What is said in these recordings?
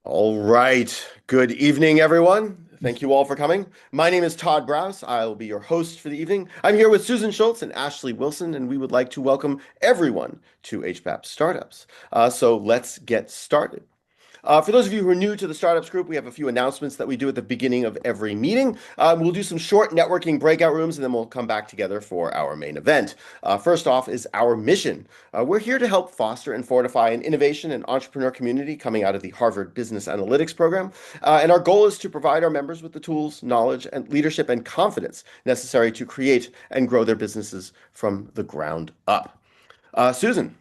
All right. Good evening, everyone. Thank you all for coming. My name is Todd Browse. I will be your host for the evening. I'm here with Susan Schultz and Ashley Wilson, and we would like to welcome everyone to HBAP Startups. So let's get started. For those of you who are new to the startups group, we have a few announcements that we do at the beginning of every meeting. We'll do some short networking breakout rooms, and then we'll come back together for our main event. First off is our mission. We're here to help foster and fortify an innovation and entrepreneur community coming out of the Harvard Business Analytics program. And our goal is to provide our members with the tools, knowledge, and leadership and confidence necessary to create and grow their businesses from the ground up. Susan.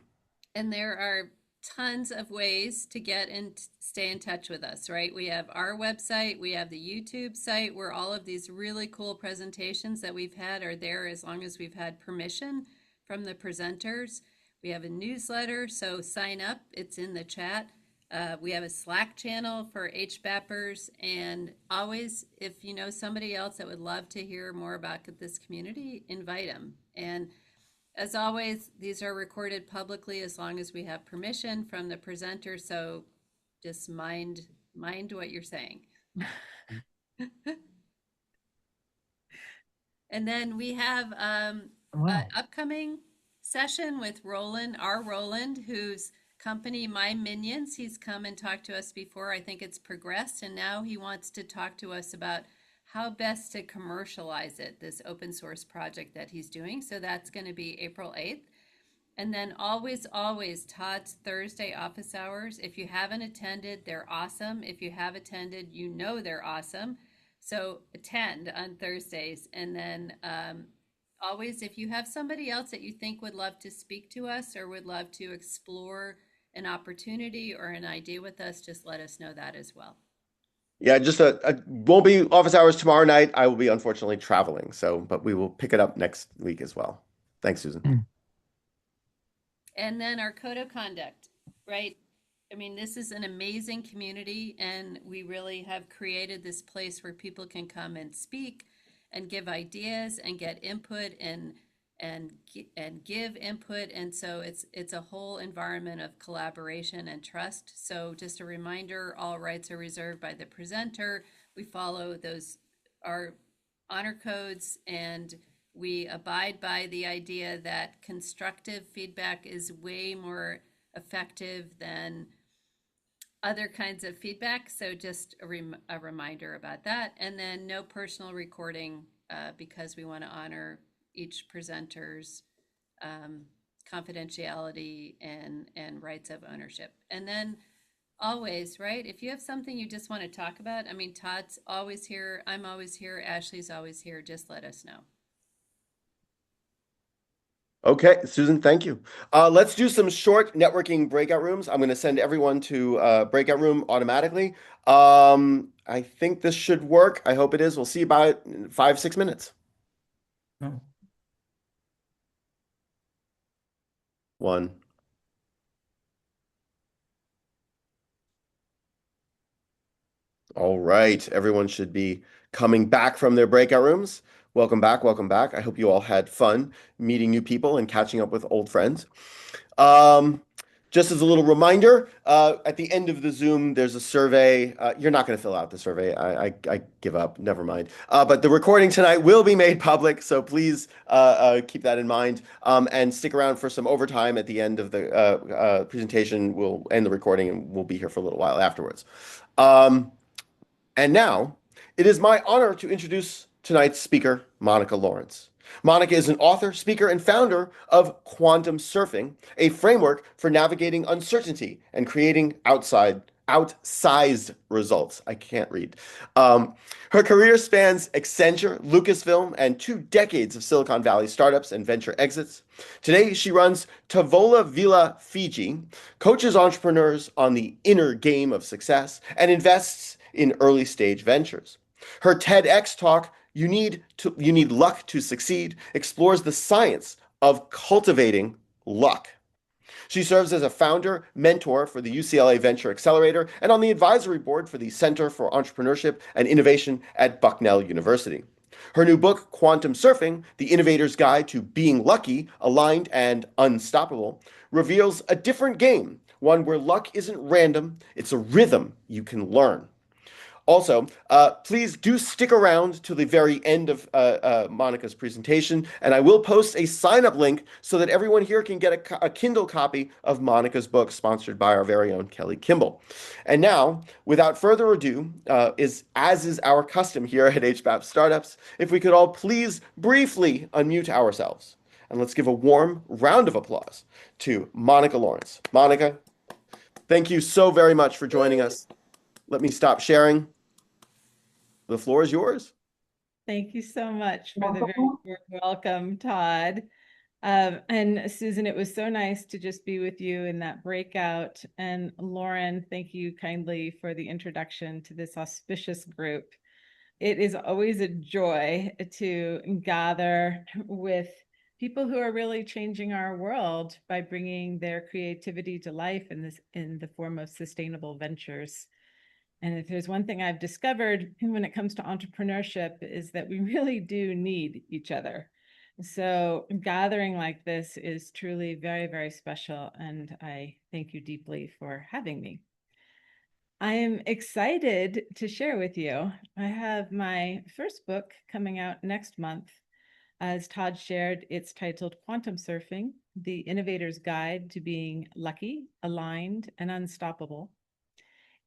And there are tons of ways to get and stay in touch with us, right? We have our website, we have the YouTube site where all of these really cool presentations that we've had are there as long as we've had permission from the presenters. We have a newsletter, so sign up, it's in the chat. We have a Slack channel for HBAPers, and always, if you know somebody else that would love to hear more about this community, invite them. And as always, these are recorded publicly as long as we have permission from the presenter, so just mind what you're saying. And then we have an Wow. upcoming session with Roland, whose company My Minions. He's come and talked to us before. I think it's progressed, and now he wants to talk to us about how best to commercialize it, this open source project that he's doing. So that's going to be April 8th. And then always Todd's Thursday office hours. If you haven't attended, they're awesome. If you have attended, you know they're awesome. So attend on Thursdays. And then always, if you have somebody else that you think would love to speak to us or would love to explore an opportunity or an idea with us, just let us know that as well. Yeah, just won't be office hours tomorrow night. I will be unfortunately traveling, but we will pick it up next week as well. Thanks, Susan. And then our code of conduct, right? I mean, this is an amazing community, and we really have created this place where people can come and speak and give ideas and get input and give input. And so it's a whole environment of collaboration and trust. So just a reminder, all rights are reserved by the presenter. We follow our honor codes, and we abide by the idea that constructive feedback is way more effective than other kinds of feedback. So just a reminder about that. And then no personal recording because we want to honor each presenter's confidentiality and rights of ownership. And then always, right, if you have something you just want to talk about, I mean, Todd's always here, I'm always here, Ashley's always here, just let us know. Okay, Susan, thank you. Let's do some short networking breakout rooms. I'm going to send everyone to breakout room automatically. I think this should work. I hope it is. We'll see you about 5, 6 minutes. Oh. One. All right, everyone should be coming back from their breakout rooms. Welcome back, welcome back. I hope you all had fun meeting new people and catching up with old friends. Um, just as a little reminder, at the end of the Zoom, there's a survey. You're not going to fill out the survey. I give up. Never mind. But the recording tonight will be made public, so please keep that in mind and stick around for some overtime at the end of the presentation. We'll end the recording and we'll be here for a little while afterwards. And now, it is my honor to introduce tonight's speaker, Monica Laurence. Monica is an author, speaker, and founder of Quantum Surfing, a framework for navigating uncertainty and creating outsized results. I can't read. Her career spans Accenture, Lucasfilm, and 2 decades of Silicon Valley startups and venture exits. Today, she runs Tavola Villa Fiji, coaches entrepreneurs on the inner game of success, and invests in early stage ventures. Her TEDx talk, you need luck to succeed, explores the science of cultivating luck. She serves as a founder, mentor for the UCLA Venture Accelerator and on the advisory board for the Center for Entrepreneurship and Innovation at Bucknell University. Her new book, Quantum Surfing, The Innovator's Guide to Being Lucky, Aligned, and Unstoppable, reveals a different game one where luck isn't random, it's a rhythm you can learn. Also, please do stick around to the very end of Monica's presentation, and I will post a sign-up link so that everyone here can get a Kindle copy of Monica's book, sponsored by our very own Kelly Kimball. And now, without further ado, as is our custom here at HBAP Startups, if we could all please briefly unmute ourselves, and let's give a warm round of applause to Monica Laurence. Monica, thank you so very much for joining us. Let me stop sharing. The floor is yours. Thank you so much for the very warm welcome, Todd. And Susan, it was so nice to just be with you in that breakout. And Lauren, thank you kindly for the introduction to this auspicious group. It is always a joy to gather with people who are really changing our world by bringing their creativity to life in the form of sustainable ventures. And if there's one thing I've discovered when it comes to entrepreneurship is that we really do need each other. So gathering like this is truly very, very special. And I thank you deeply for having me. I am excited to share with you. I have my first book coming out next month. As Todd shared, it's titled Quantum Surfing, The Innovator's Guide to Being Lucky, Aligned, and Unstoppable.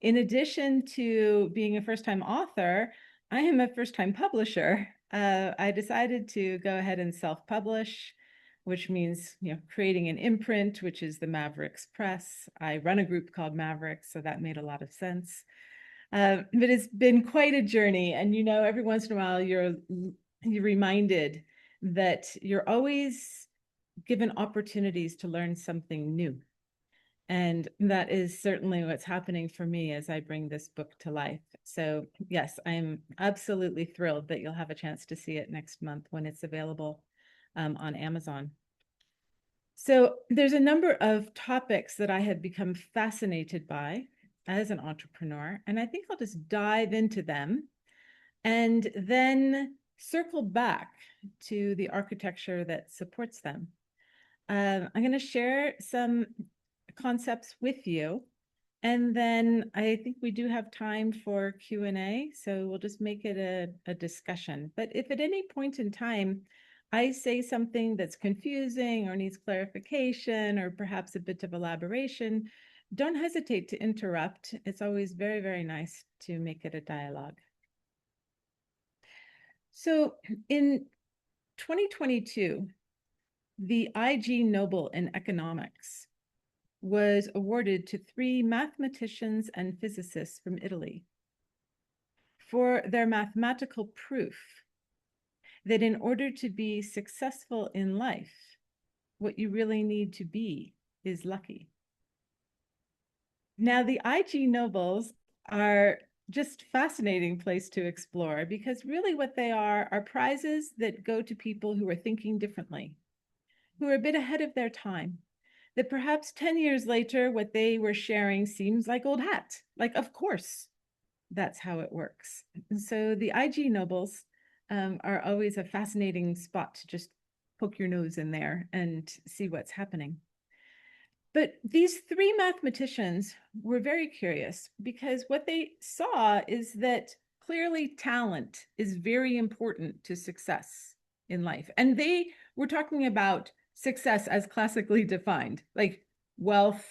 In addition to being a first-time author, I am a first-time publisher. I decided to go ahead and self-publish, which means creating an imprint, which is the Mavericks Press. I run a group called Mavericks, so that made a lot of sense. But it's been quite a journey, and every once in a while you're reminded that you're always given opportunities to learn something new. And that is certainly what's happening for me as I bring this book to life. So yes, I'm absolutely thrilled that you'll have a chance to see it next month when it's available on Amazon. So there's a number of topics that I have become fascinated by as an entrepreneur, and I think I'll just dive into them and then circle back to the architecture that supports them. I'm going to share some concepts with you. And then I think we do have time for Q&A, so we'll just make it a discussion. But if at any point in time I say something that's confusing or needs clarification or perhaps a bit of elaboration, don't hesitate to interrupt. It's always very, very nice to make it a dialogue. So in 2022, the IG Nobel in Economics was awarded to 3 mathematicians and physicists from Italy for their mathematical proof that in order to be successful in life, what you really need to be is lucky. Now, the IG Nobels are just fascinating place to explore because really what they are prizes that go to people who are thinking differently, who are a bit ahead of their time, that perhaps 10 years later, what they were sharing seems like old hat. Like, of course, that's how it works. And so the IG Nobels are always a fascinating spot to just poke your nose in there and see what's happening. But these 3 mathematicians were very curious because what they saw is that clearly talent is very important to success in life. And they were talking about success as classically defined, like wealth,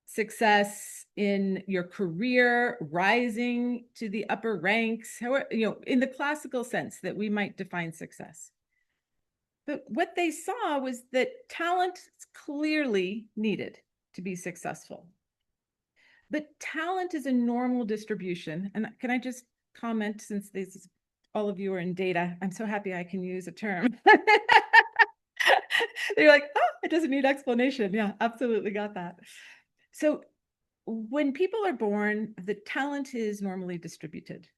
success in your career, rising to the upper ranks, however, in the classical sense that we might define success. But what they saw was that talent is clearly needed to be successful. But talent is a normal distribution. And can I just comment, since all of you are in data, I'm so happy I can use a term. They're like, oh, it doesn't need explanation. Yeah, absolutely got that. So when people are born, the talent is normally distributed.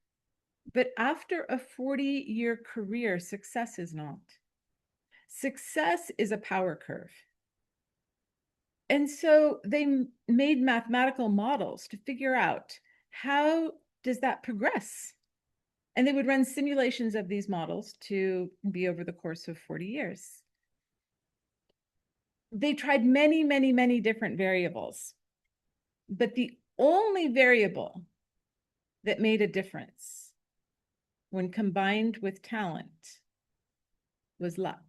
But after a 40-year career, success is not. Success is a power curve. And so they made mathematical models to figure out how does that progress? And they would run simulations of these models to be over the course of 40 years. they tried many, many, many different variables, but the only variable that made a difference when combined with talent was luck.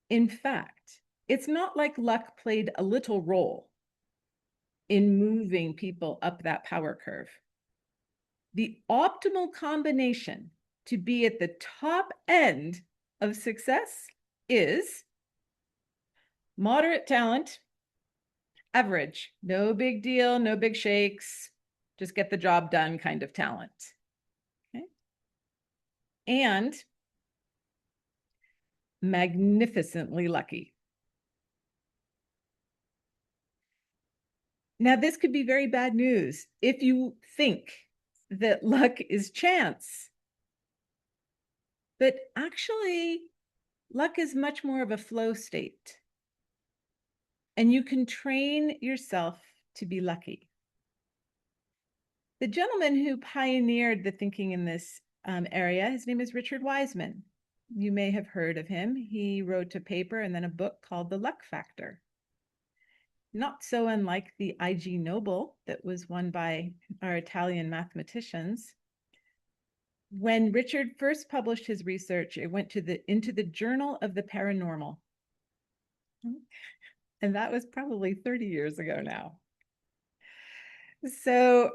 In fact, it's not like luck played a little role in moving people up that power curve. The optimal combination to be at the top end of success is moderate talent, average, no big deal, no big shakes, just get the job done kind of talent. Okay? And magnificently lucky. Now, this could be very bad news if you think that luck is chance. But actually, luck is much more of a flow state. And you can train yourself to be lucky. The gentleman who pioneered the thinking in this area, his name is Richard Wiseman. You may have heard of him. He wrote a paper and then a book called The Luck Factor. Not so unlike the IG Nobel that was won by our Italian mathematicians. When Richard first published his research, it went into the Journal of the Paranormal. And that was probably 30 years ago now. So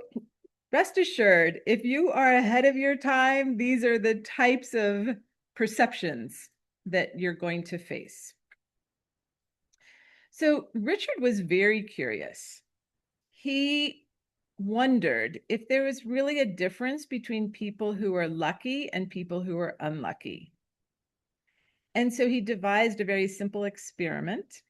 rest assured, if you are ahead of your time, these are the types of perceptions that you're going to face. So Richard was very curious. He wondered if there was really a difference between people who are lucky and people who are unlucky. And so he devised a very simple experiment.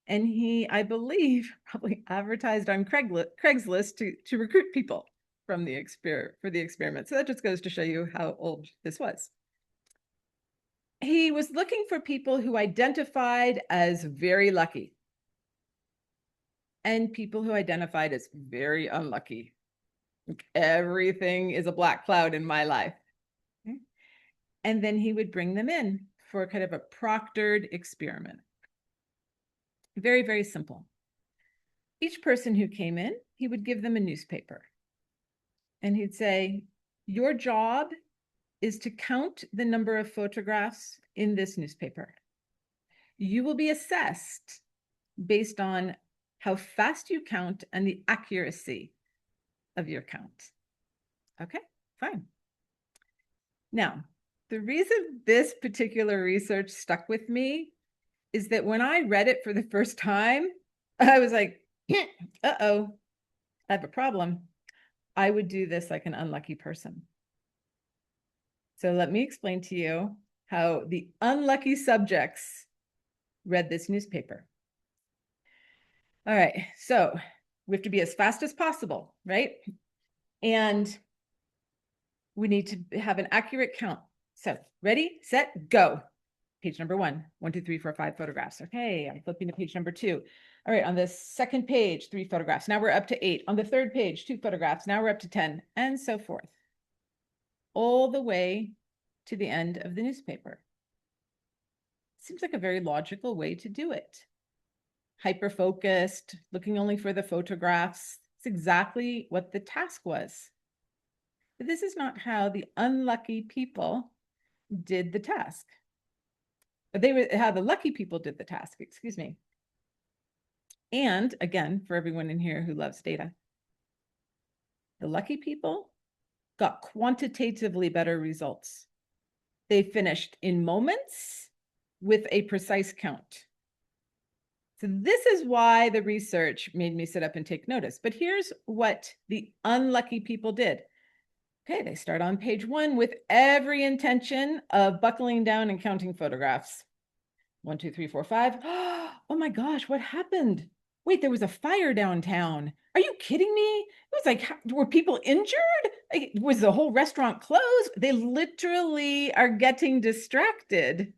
And he, I believe, probably advertised on Craigslist to recruit people from for the experiment. So that just goes to show you how old this was. He was looking for people who identified as very lucky and people who identified as very unlucky. Everything is a black cloud in my life. Okay. And then he would bring them in for kind of a proctored experiment. Very, very simple. Each person who came in, he would give them a newspaper. And he'd say, your job is to count the number of photographs in this newspaper. You will be assessed based on how fast you count and the accuracy of your count. Okay, fine. Now, the reason this particular research stuck with me is that when I read it for the first time, I was like, uh-oh, I have a problem. I would do this like an unlucky person. So let me explain to you how the unlucky subjects read this newspaper. All right, so we have to be as fast as possible, right? And we need to have an accurate count. So ready, set, go. Page number 1, 1, 2, 3, 4, 5 photographs. Okay, I'm flipping to page number 2. All right, on the second page, 3 photographs. Now we're up to 8. On the third page, 2 photographs. Now we're up to 10, and so forth. All the way to the end of the newspaper. Seems like a very logical way to do it. Hyper-focused, looking only for the photographs. It's exactly what the task was. But this is not how the unlucky people did the task. How the lucky people did the task, excuse me. And again, for everyone in here who loves data, the lucky people got quantitatively better results. They finished in moments with a precise count. So this is why the research made me sit up and take notice. But here's what the unlucky people did. Okay, they start on page 1 with every intention of buckling down and counting photographs. 1, 2, 3, 4, 5. Oh my gosh, what happened? Wait, there was a fire downtown. Are you kidding me? It was like, were people injured? Was the whole restaurant closed? They literally are getting distracted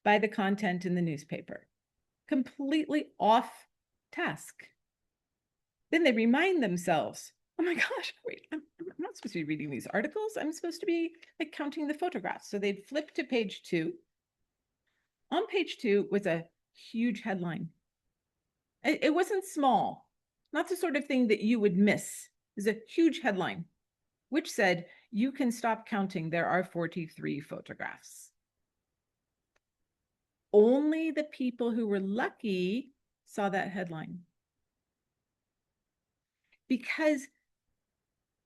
by the content in the newspaper. Completely off task. Then they remind themselves, oh my gosh, wait, I'm not supposed to be reading these articles. I'm supposed to be like counting the photographs. So they'd flip to page 2. on page 2 was a huge headline. It wasn't small, not the sort of thing that you would miss. It was a huge headline, which said, "You can stop counting. There are 43 photographs." Only the people who were lucky saw that headline. Because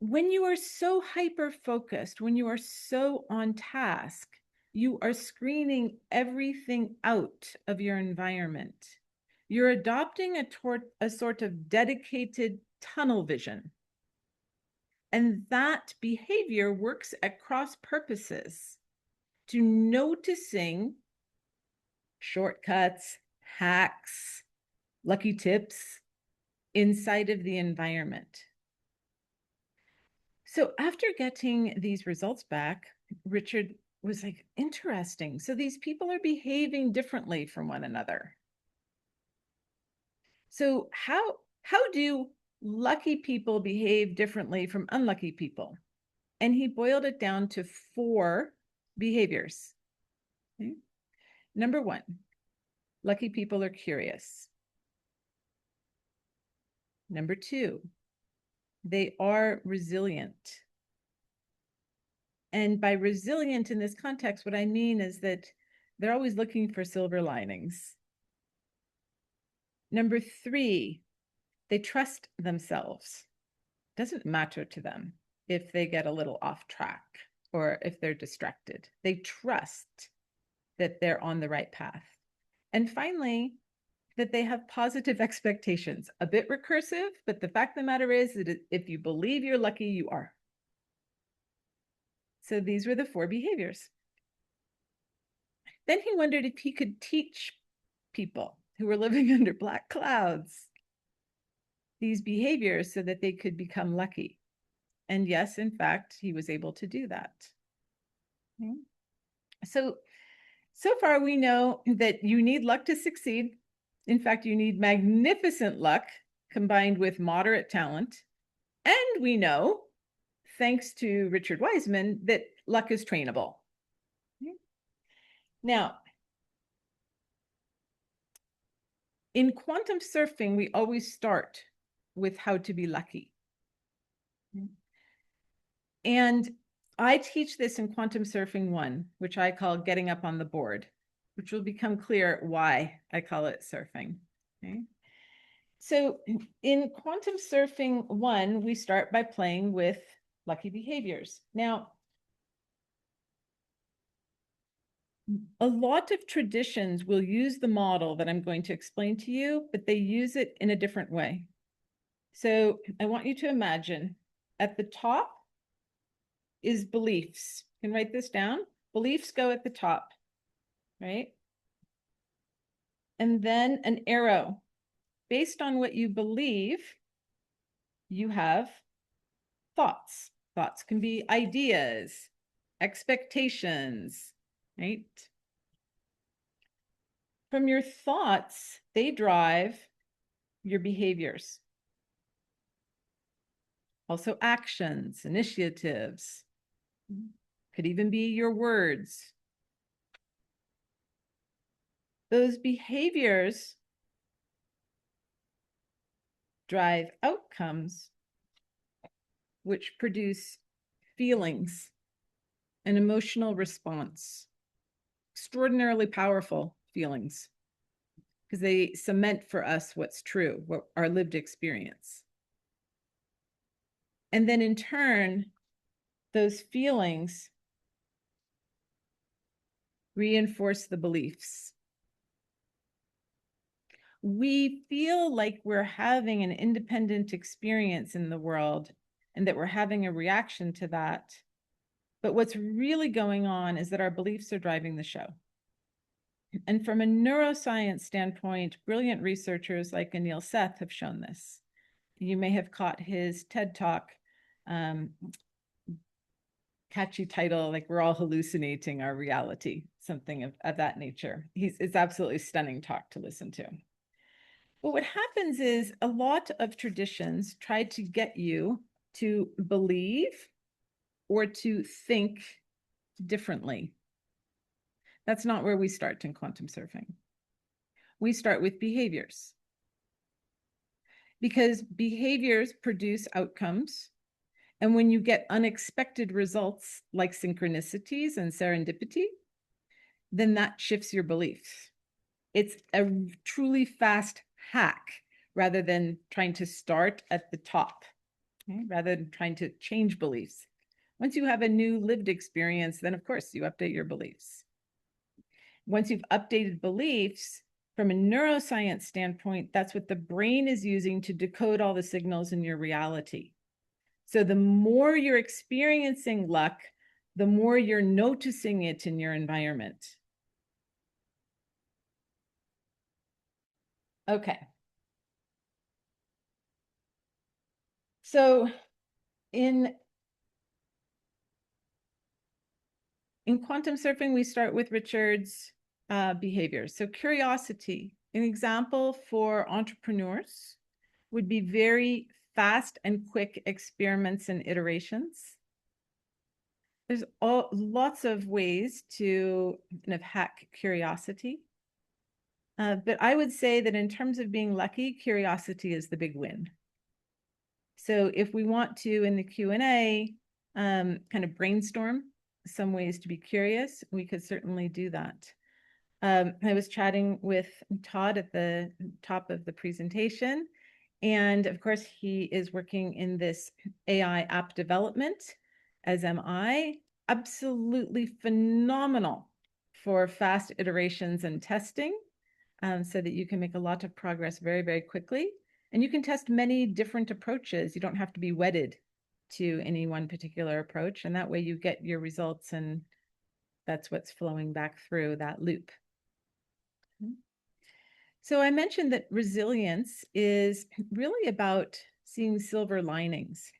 when you are so hyper-focused, when you are so on task, you are screening everything out of your environment. You're adopting a sort of dedicated tunnel vision. And that behavior works at cross purposes to noticing shortcuts, hacks, lucky tips inside of the environment. So after getting these results back, Richard was like, interesting. So these people are behaving differently from one another. So how do lucky people behave differently from unlucky people? And he boiled it down to 4 behaviors. Okay. Number 1, lucky people are curious. Number 2, they are resilient. And by resilient in this context, what I mean is that they're always looking for silver linings. Number 3, they trust themselves. It doesn't matter to them if they get a little off track or if they're distracted. They trust that they're on the right path. And finally, that they have positive expectations. A bit recursive, but the fact of the matter is that if you believe you're lucky, you are. So these were the 4 behaviors. Then he wondered if he could teach people who were living under black clouds these behaviors so that they could become lucky. And yes, in fact, he was able to do that. Okay. So far we know that you need luck to succeed. In fact, you need magnificent luck combined with moderate talent. And we know, thanks to Richard Wiseman, that luck is trainable. Okay. Now, in quantum surfing, we always start with how to be lucky. And I teach this in Quantum Surfing 1, which I call getting up on the board, which will become clear why I call it surfing. Okay. So in Quantum Surfing 1, we start by playing with lucky behaviors. Now, a lot of traditions will use the model that I'm going to explain to you, but they use it in a different way. So I want you to imagine at the top is beliefs. You can write this down. Beliefs go at the top, right? And then an arrow. Based on what you believe, you have thoughts. Thoughts can be ideas, expectations, right? From your thoughts, they drive your behaviors. Also actions, initiatives, could even be your words. Those behaviors drive outcomes which produce feelings, an emotional response, extraordinarily powerful feelings, because they cement for us what's true, what our lived experience. And then in turn, those feelings reinforce the beliefs. We feel like we're having an independent experience in the world and that we're having a reaction to that. But what's really going on is that our beliefs are driving the show. And from a neuroscience standpoint, brilliant researchers like Anil Seth have shown this. You may have caught his TED Talk, catchy title, like we're all hallucinating our reality, something of that nature. It's absolutely stunning talk to listen to. But what happens is a lot of traditions try to get you to believe or to think differently. That's not where we start in quantum surfing. We start with behaviors, because behaviors produce outcomes. And when you get unexpected results like synchronicities and serendipity, then that shifts your beliefs. It's a truly fast hack rather than trying to start at the top, okay? Rather than trying to change beliefs. Once you have a new lived experience, then of course you update your beliefs. Once you've updated beliefs, from a neuroscience standpoint, that's what the brain is using to decode all the signals in your reality. So the more you're experiencing luck, the more you're noticing it in your environment. Okay. So in quantum surfing, we start with Richard's behaviors. So curiosity, an example for entrepreneurs would be very fast and quick experiments and iterations. There's lots of ways to kind of hack curiosity. But I would say that in terms of being lucky, curiosity is the big win. So if we want to, in the Q&A, kind of brainstorm some ways to be curious, we could certainly do that. I was chatting with Todd at the top of the presentation, and of course he is working in this AI app development, as am I. Absolutely phenomenal for fast iterations and testing, so that you can make a lot of progress very, very quickly. And you can test many different approaches. You don't have to be wedded to any one particular approach. And that way you get your results, and that's what's flowing back through that loop. So I mentioned that resilience is really about seeing silver linings.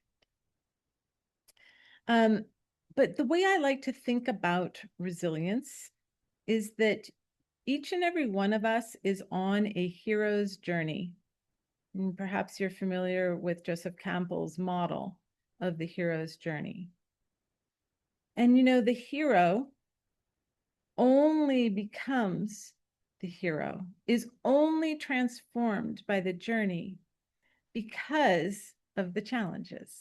But the way I like to think about resilience is that each and every one of us is on a hero's journey. And perhaps you're familiar with Joseph Campbell's model of the hero's journey. And you know, the hero only becomes the hero, is only transformed by the journey because of the challenges.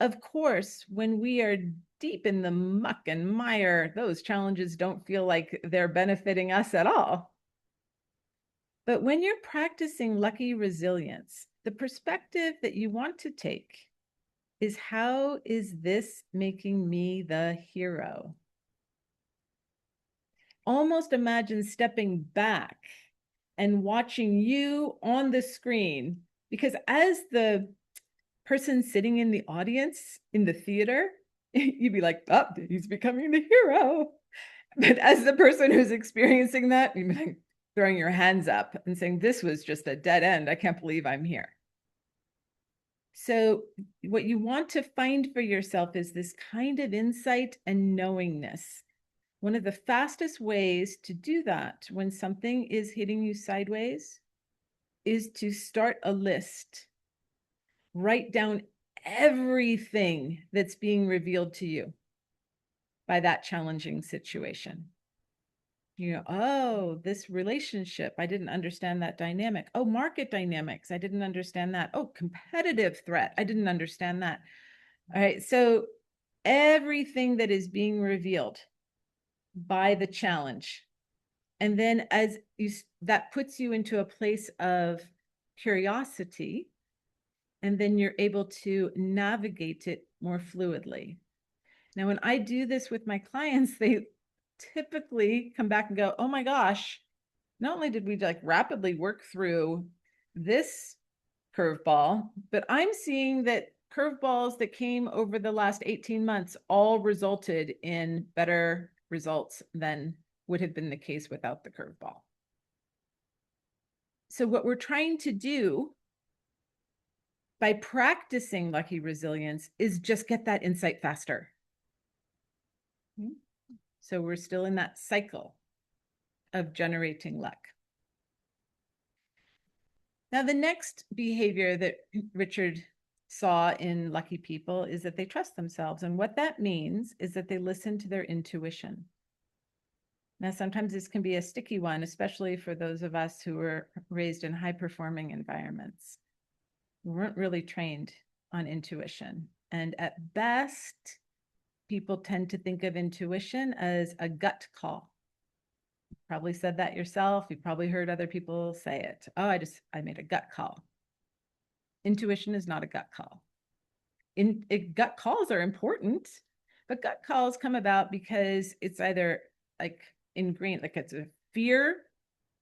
Of course, when we are deep in the muck and mire, those challenges don't feel like they're benefiting us at all. But when you're practicing lucky resilience, the perspective that you want to take is, how is this making me the hero? Almost imagine stepping back and watching you on the screen, because as the person sitting in the audience in the theater, you'd be like, oh, he's becoming the hero. But as the person who's experiencing that, you'd be like throwing your hands up and saying, this was just a dead end. I can't believe I'm here. So what you want to find for yourself is this kind of insight and knowingness. One of the fastest ways to do that when something is hitting you sideways is to start a list. Write down everything that's being revealed to you by that challenging situation. You know, oh, this relationship, I didn't understand that dynamic. Oh, market dynamics, I didn't understand that. Oh, competitive threat, I didn't understand that. All right, so everything that is being revealed by the challenge. And then as you, that puts you into a place of curiosity, and then you're able to navigate it more fluidly. Now, when I do this with my clients, they typically come back and go, oh my gosh, not only did we like rapidly work through this curveball, but I'm seeing that curveballs that came over the last 18 months all resulted in better results than would have been the case without the curveball. So what we're trying to do by practicing lucky resilience is just get that insight faster. So we're still in that cycle of generating luck. Now, the next behavior that Richard saw in lucky people is that they trust themselves. And what that means is that they listen to their intuition. Now, sometimes this can be a sticky one, especially for those of us who were raised in high-performing environments. We weren't really trained on intuition. And at best, people tend to think of intuition as a gut call. You probably said that yourself. You probably heard other people say it. Oh, I made a gut call. Intuition is not a gut call. Gut calls are important, but gut calls come about because it's either like ingrained, like it's a fear,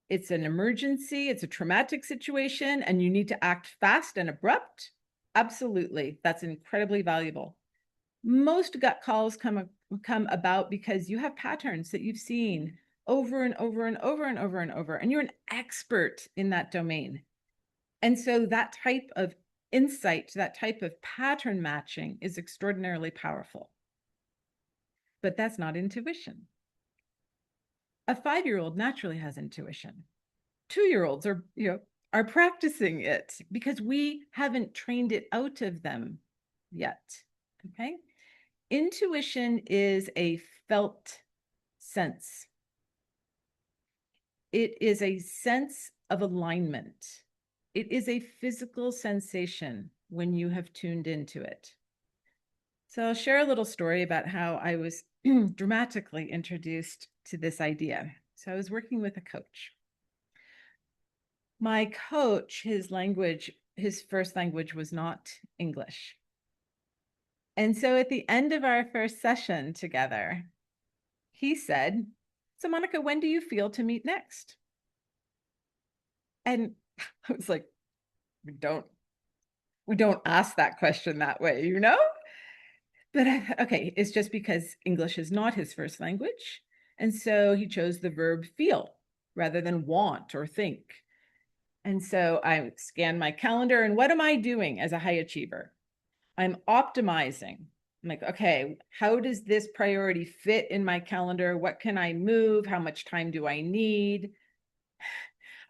it's an emergency, it's a traumatic situation, and you need to act fast and abrupt. Absolutely, that's incredibly valuable. Most gut calls come about because you have patterns that you've seen over and over and over and over and over, and you're an expert in that domain. And so that type of insight, that type of pattern matching is extraordinarily powerful. But that's not intuition. A 5-year-old naturally has intuition. 2-year-olds are practicing it because we haven't trained it out of them yet. Okay? Intuition is a felt sense. It is a sense of alignment. It is a physical sensation when you have tuned into it. So I'll share a little story about how I was dramatically introduced to this idea. So I was working with a coach. My coach, his first language was not English. And so at the end of our first session together, he said, "So Monica, when do you feel to meet next?" And I was like, we don't ask that question that way, you know? But okay, it's just because English is not his first language. And so he chose the verb feel rather than want or think. And so I scanned my calendar, and what am I doing as a high achiever? I'm optimizing. I'm like, okay, how does this priority fit in my calendar? What can I move? How much time do I need?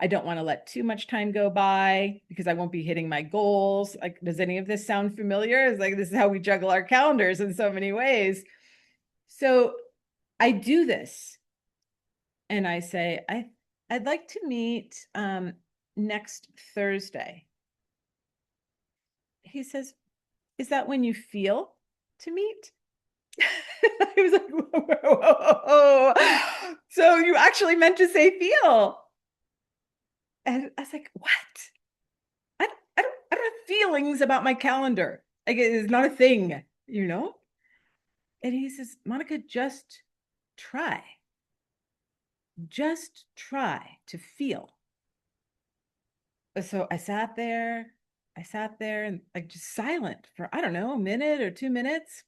I don't want to let too much time go by because I won't be hitting my goals. Like, does any of this sound familiar? It's like, this is how we juggle our calendars in so many ways. So I do this and I say, I'd like to meet next Thursday. He says, "Is that when you feel to meet?" I was like, whoa, whoa, whoa, whoa. So you actually meant to say feel. And I was like, what? I don't have feelings about my calendar. Like, it's not a thing, you know? And he says, "Monica, just try. Just try to feel." So I sat there and like just silent for, I don't know, a minute or 2 minutes.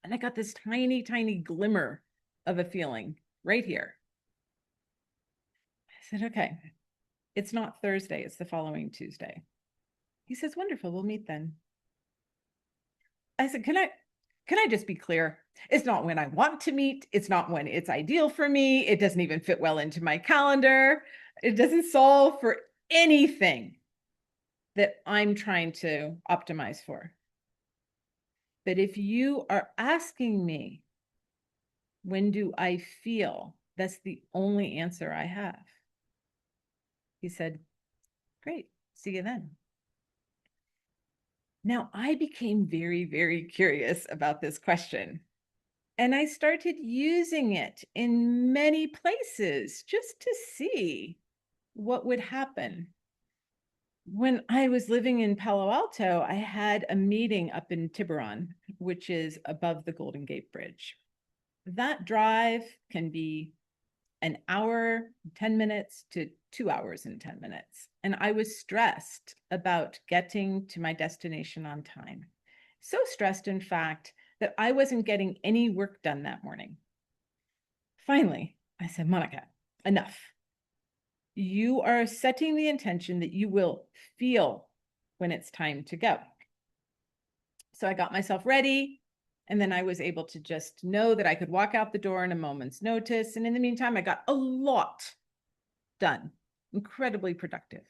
And I got this tiny, tiny glimmer of a feeling right here. I said, "Okay, it's not Thursday, it's the following Tuesday." He says, "Wonderful, we'll meet then." I said, can I just be clear? It's not when I want to meet. It's not when it's ideal for me. It doesn't even fit well into my calendar. It doesn't solve for anything that I'm trying to optimize for. But if you are asking me, when do I feel? That's the only answer I have. He said, "Great, see you then." Now, I became very, very curious about this question. And I started using it in many places just to see what would happen. When I was living in Palo Alto, I had a meeting up in Tiburon, which is above the Golden Gate Bridge. That drive can be an hour, 10 minutes to 2 hours and 10 minutes. And I was stressed about getting to my destination on time. So stressed, in fact, that I wasn't getting any work done that morning. Finally, I said, "Monica, enough. You are setting the intention that you will feel when it's time to go." So I got myself ready. And then I was able to just know that I could walk out the door in a moment's notice. And in the meantime, I got a lot done, incredibly productive.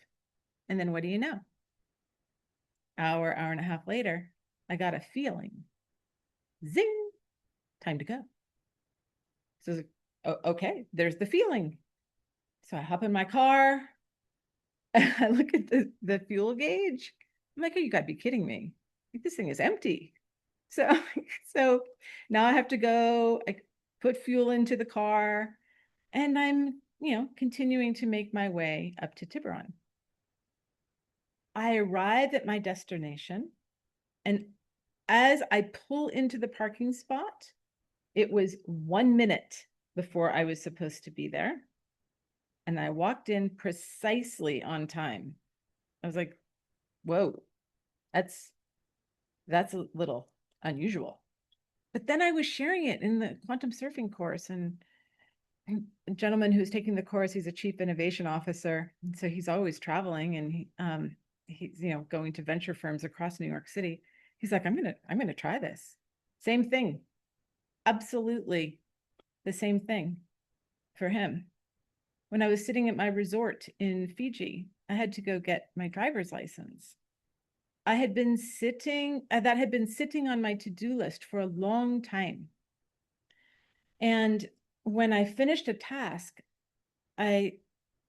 And then what do you know? Hour and a half later, I got a feeling. Zing, time to go. So okay, there's the feeling. So I hop in my car. I look at the fuel gauge. I'm like, oh, you gotta be kidding me. This thing is empty. So, so now I have to go, I put fuel into the car, and I'm, continuing to make my way up to Tiburon. I arrive at my destination, and as I pull into the parking spot, it was 1 minute before I was supposed to be there. And I walked in precisely on time. I was like, whoa, that's a little unusual. But then I was sharing it in the quantum surfing course, and a gentleman who's taking the course, he's a chief innovation officer. And so he's always traveling, and he's, going to venture firms across New York City. He's like, I'm going to try this. Same thing. Absolutely the same thing for him. When I was sitting at my resort in Fiji, I had to go get my driver's license. That had been sitting on my to-do list for a long time. And when I finished a task, I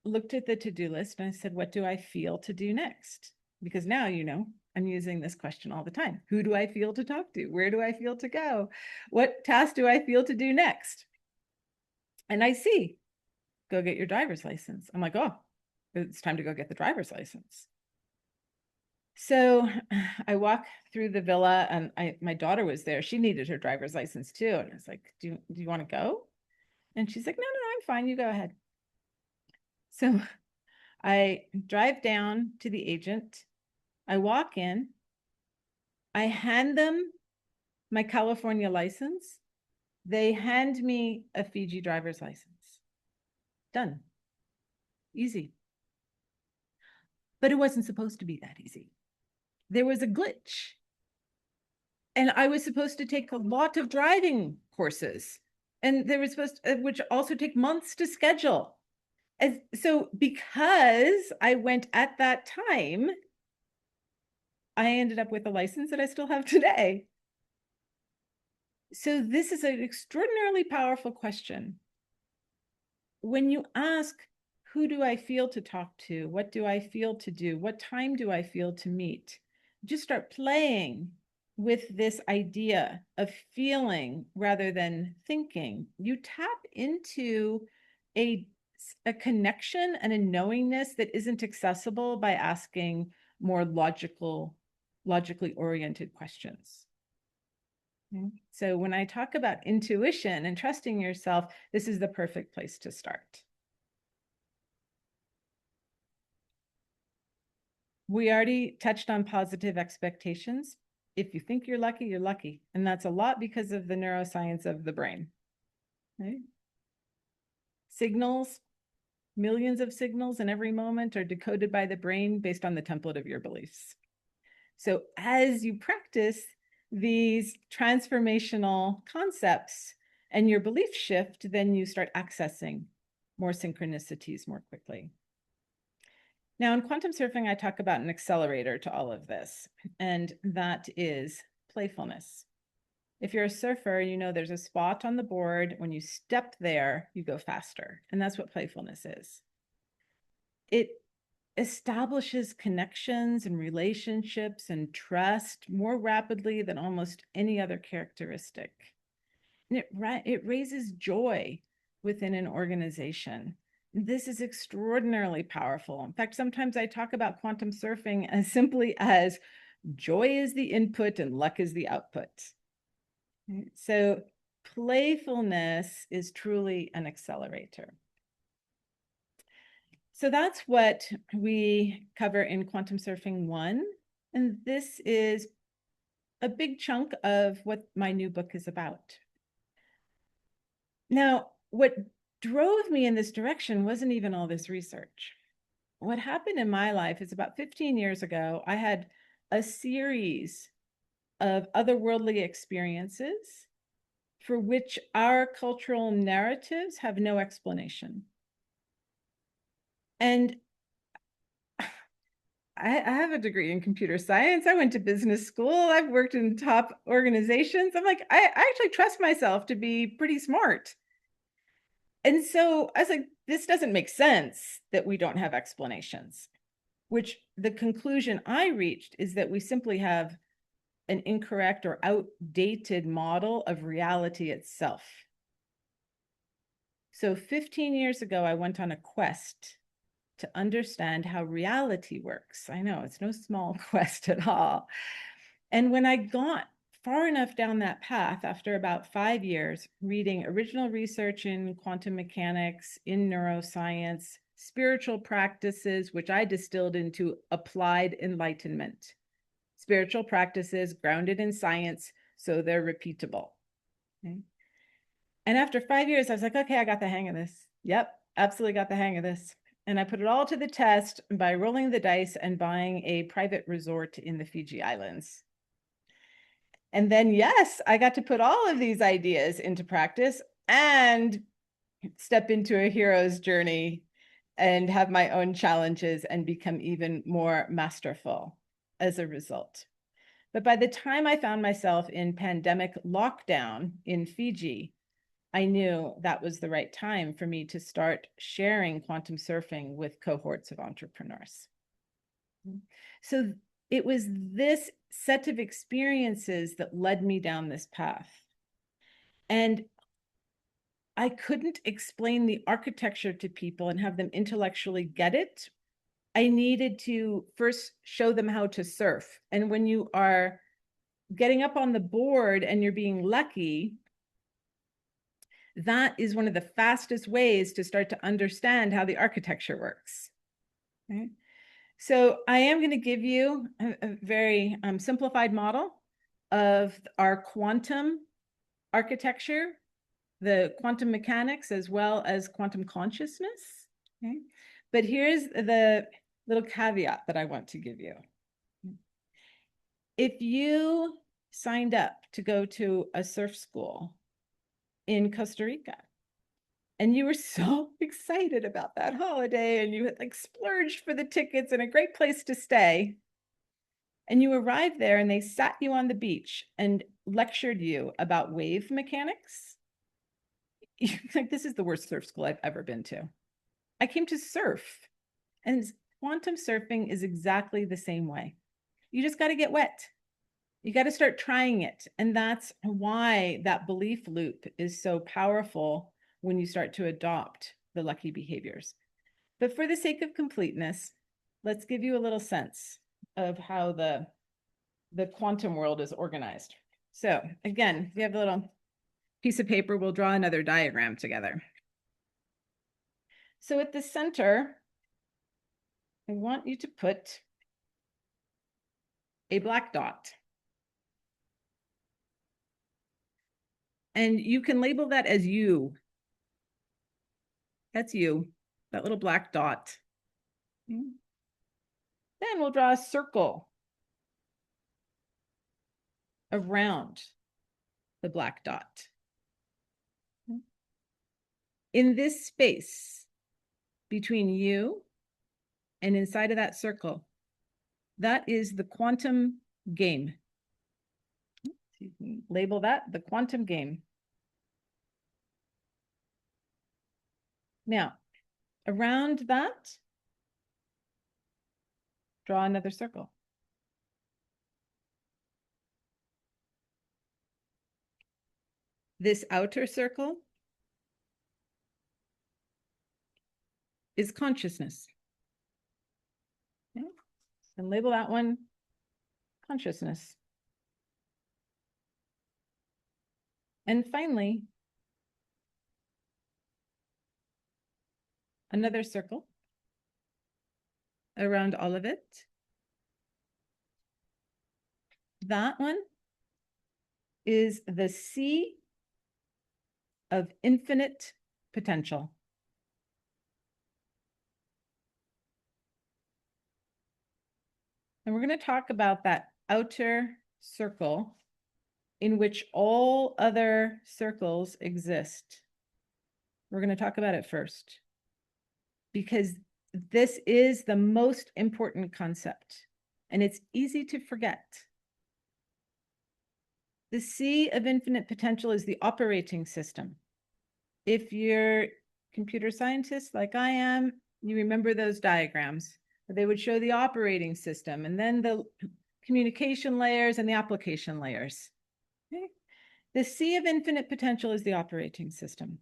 looked at the to-do list and I said, what do I feel to do next? Because now, I'm using this question all the time. Who do I feel to talk to? Where do I feel to go? What task do I feel to do next? And I see, go get your driver's license. I'm like, oh, it's time to go get the driver's license. So I walk through the villa, and my daughter was there. She needed her driver's license too. And I was like, do you want to go? And she's like, no, I'm fine. You go ahead. So I drive down to the agent. I walk in. I hand them my California license. They hand me a Fiji driver's license. Done. Easy. But it wasn't supposed to be that easy. There was a glitch. And I was supposed to take a lot of driving courses. And there was supposed to, which also take months to schedule. And so because I went at that time, I ended up with a license that I still have today. So this is an extraordinarily powerful question. When you ask, who do I feel to talk to? What do I feel to do? What time do I feel to meet? Just start playing with this idea of feeling rather than thinking. You tap into a connection and a knowingness that isn't accessible by asking more logically oriented questions. Okay. So when I talk about intuition and trusting yourself, this is the perfect place to start. We already touched on positive expectations. If you think you're lucky, you're lucky. And that's a lot because of the neuroscience of the brain. Right? Signals, millions of signals in every moment are decoded by the brain based on the template of your beliefs. So as you practice these transformational concepts and your belief shift, then you start accessing more synchronicities more quickly. Now, in quantum surfing, I talk about an accelerator to all of this, and that is playfulness. If you're a surfer, you know there's a spot on the board. When you step there, you go faster, and that's what playfulness is. It establishes connections and relationships and trust more rapidly than almost any other characteristic. And it raises joy within an organization. This is extraordinarily powerful. In fact, sometimes I talk about quantum surfing as simply as joy is the input and luck is the output. So playfulness is truly an accelerator. So that's what we cover in Quantum Surfing 1. And this is a big chunk of what my new book is about. Now, what drove me in this direction wasn't even all this research. What happened in my life is about 15 years ago, I had a series of otherworldly experiences for which our cultural narratives have no explanation. And I have a degree in computer science. I went to business school. I've worked in top organizations. I'm like, I actually trust myself to be pretty smart. And so I was like, this doesn't make sense that we don't have explanations, which the conclusion I reached is that we simply have an incorrect or outdated model of reality itself. So 15 years ago, I went on a quest to understand how reality works. I know it's no small quest at all. And when I got far enough down that path, after about 5 years, reading original research in quantum mechanics, in neuroscience, spiritual practices, which I distilled into applied enlightenment, spiritual practices grounded in science, so they're repeatable. Okay? And after 5 years, I was like, okay, I got the hang of this. Yep, absolutely got the hang of this. And I put it all to the test by rolling the dice and buying a private resort in the Fiji Islands. And then, yes, I got to put all of these ideas into practice and step into a hero's journey and have my own challenges and become even more masterful as a result. But by the time I found myself in pandemic lockdown in Fiji, I knew that was the right time for me to start sharing quantum surfing with cohorts of entrepreneurs. So it was this set of experiences that led me down this path. And I couldn't explain the architecture to people and have them intellectually get it. I needed to first show them how to surf. And when you are getting up on the board and you're being lucky, that is one of the fastest ways to start to understand how the architecture works. Okay? So I am going to give you a very simplified model of our quantum architecture, the quantum mechanics, as well as quantum consciousness. Okay? But here's the little caveat that I want to give you. If you signed up to go to a surf school in Costa Rica, and you were so excited about that holiday and you had like splurged for the tickets and a great place to stay, and you arrived there and they sat you on the beach and lectured you about wave mechanics, you're like, this is the worst surf school I've ever been to. I came to surf, and quantum surfing is exactly the same way. You just got to get wet. You got to start trying it. And that's why that belief loop is so powerful when you start to adopt the lucky behaviors. But for the sake of completeness, let's give you a little sense of how the quantum world is organized. So again, if you have a little piece of paper, we'll draw another diagram together. So at the center, I want you to put a black dot. And you can label that as you. That's you, that little black dot. Then we'll draw a circle around the black dot. In this space between you and inside of that circle, that is the quantum game. So you can label that the quantum game. Now, around that, draw another circle. This outer circle is consciousness. Okay. And label that one consciousness. And finally, another circle around all of it. That one is the sea of infinite potential. And we're going to talk about that outer circle in which all other circles exist. We're going to talk about it first, because this is the most important concept, and it's easy to forget. The sea of infinite potential is the operating system. If you're computer scientists like I am, you remember those diagrams. They would show the operating system and then the communication layers and the application layers. Okay? The sea of infinite potential is the operating system.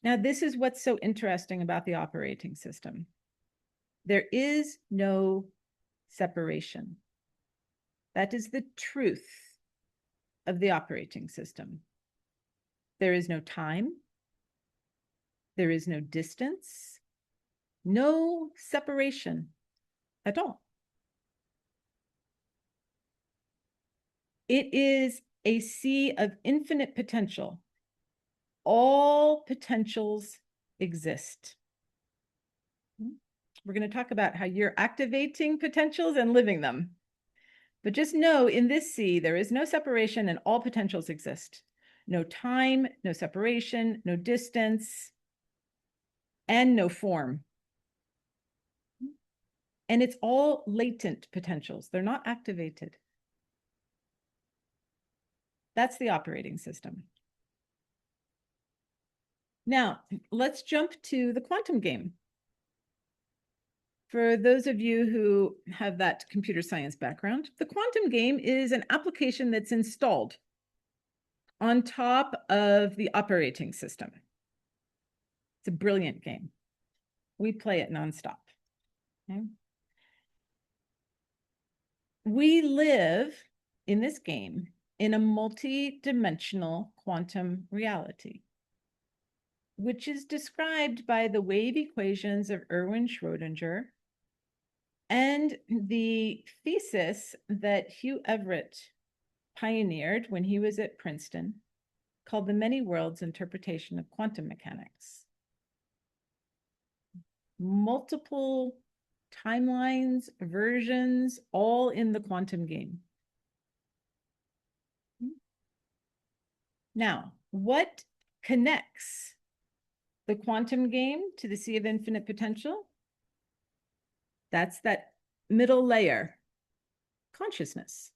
Now, this is what's so interesting about the operating system. There is no separation. That is the truth of the operating system. There is no time. There is no distance, no separation at all. It is a sea of infinite potential. All potentials exist. We're going to talk about how you're activating potentials and living them. But just know in this sea, there is no separation and all potentials exist. No time, no separation, no distance, and no form. And it's all latent potentials. They're not activated. That's the operating system. Now, let's jump to the quantum game. For those of you who have that computer science background, the quantum game is an application that's installed on top of the operating system. It's a brilliant game. We play it nonstop. Okay? We live in this game in a multi-dimensional quantum reality, which is described by the wave equations of Erwin Schrödinger and the thesis that Hugh Everett pioneered when he was at Princeton, called the many worlds interpretation of quantum mechanics. Multiple timelines, versions, all in the quantum game. Now, what connects the quantum game to the sea of infinite potential? That's that middle layer, consciousness.